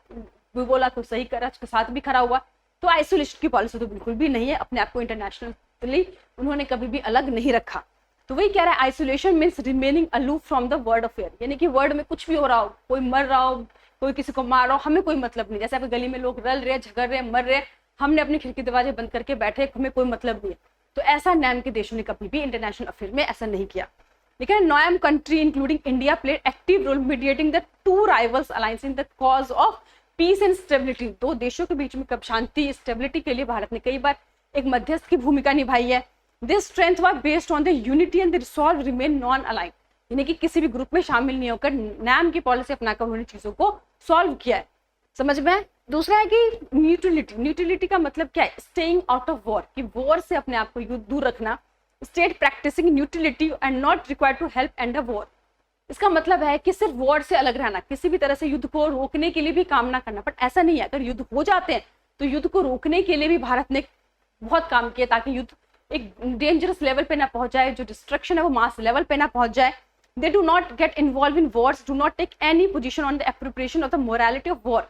भी बोला, कोई सही करा उसके साथ भी खड़ा हुआ। तो आइसोलेशन की पॉलिसी तो बिल्कुल भी नहीं है। अपने आप को इंटरनेशनली उन्होंने कभी भी अलग नहीं रखा। तो वही कह रहा है, isolation means remaining aloof from the world affair, यानी कि वर्ल्ड में कुछ भी हो रहा हो, कोई मर रहा हो, कोई किसी को मार रहा हो, हमें कोई मतलब नहीं। जैसे आप गली में लोग रल रहे, झगड़ रहे, मर रहे, हमने अपनी खिड़की दरवाजे बंद करके बैठे, हमें कोई मतलब नहीं है। तो ऐसा नैम के देशों ने कभी भी इंटरनेशनल अफेयर में ऐसा नहीं किया। लेकिन NAM country including India played active role mediating the two rivals alliance in the cause of peace and stability. दो देशों के बीच में कब शांति स्टेबिलिटी के लिए भारत ने कई बार एक मध्यस्थ की भूमिका निभाई है। This strength was based on the unity and the resolve remain non align, यानी कि किसी भी ग्रुप में शामिल नहीं होकर नैम की पॉलिसी अपनाकर उन्होंने चीजों को सॉल्व किया है। समझ में? दूसरा है कि न्यूट्रलिटी। न्यूट्रलिटी का मतलब क्या है? स्टेइंग आउट ऑफ वॉर, कि वॉर से अपने आप को दूर रखना। State practicing neutrality and not required to help end a war. इसका मतलब है कि सिर्फ वॉर से अलग रहना, किसी भी तरह से युद्ध को रोकने के लिए भी काम ना करना। बट ऐसा नहीं है, अगर युद्ध हो जाते हैं तो युद्ध को रोकने के लिए भी भारत ने बहुत काम किया ताकि युद्ध एक डेंजरस लेवल पे ना पहुंच जाए, जो डिस्ट्रक्शन है वो मास लेवल पे ना पहुंच जाए। They do not get involved in wars, do not take any position on the appropriation of the morality of war,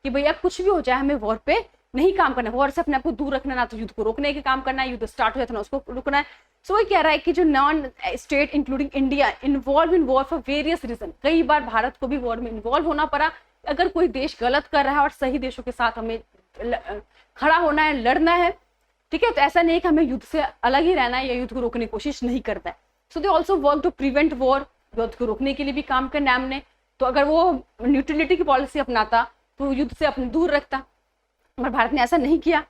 कि भैया कुछ भी हो जाए हमें वॉर पे नहीं काम करना, वॉर से अपने आप को दूर रखना, ना तो युद्ध को रोकने के काम करना है, युद्ध स्टार्ट हो जाता है ना उसको रुकना है। सो ये कह रहा है कि जो non state including India involve in war for various reason, कई बार भारत को भी वॉर में इन्वॉल्व होना पड़ा। अगर कोई देश गलत कर रहा है और सही देशों के साथ हमें खड़ा होना है, लड़ना है, ठीक है। तो ऐसा नहीं है कि हमें युद्ध से अलग ही रहना है या युद्ध को रोकने की कोशिश नहीं करता है। So they also work to prevent war, युद्ध को रोकने के लिए भी काम किया नैम ने। तो अगर वो न्यूट्रलिटी की पॉलिसी अपनाता तो युद्ध से अपने दूर रखता, मगर भारत ने ऐसा नहीं किया।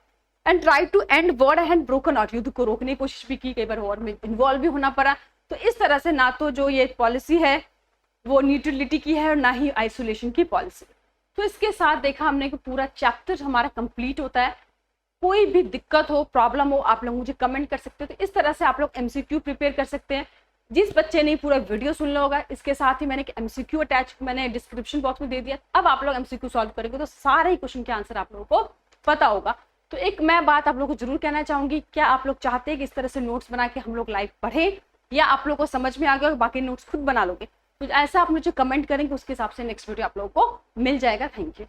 And try to end war and broken out, युद्ध को रोकने की कोशिश भी की, कई बार वॉर में इन्वॉल्व भी होना पड़ा। तो इस तरह से ना तो जो ये पॉलिसी है वो न्यूट्रलिटी की है और ना ही आइसोलेशन की पॉलिसी। तो इसके साथ देखा हमने कि पूरा चैप्टर हमारा कंप्लीट होता है। कोई भी दिक्कत हो, प्रॉब्लम हो, आप लोग मुझे कमेंट कर सकते हो। तो इस तरह से आप लोग एमसीक्यू प्रिपेयर कर सकते हैं। जिस बच्चे ने पूरा वीडियो सुन लो होगा, इसके साथ ही मैंने एमसीक्यू अटैच मैंने डिस्क्रिप्शन बॉक्स में दे दिया। अब आप लोग एमसीक्यू सॉल्व करेंगे तो सारे ही क्वेश्चन के आंसर आप लोगों को पता होगा। तो एक मैं बात आप लोगों को जरूर कहना चाहूंगी, क्या आप लोग चाहते हैं कि इस तरह से नोट्स बना के हम लोग लाइव पढ़ें, या आप लोगों को समझ में आ गया और बाकी नोट्स खुद बना लोगे? तो ऐसा आप मुझे कमेंट करेंगे, उसके हिसाब से नेक्स्ट वीडियो आप लोगों को मिल जाएगा। Thank you.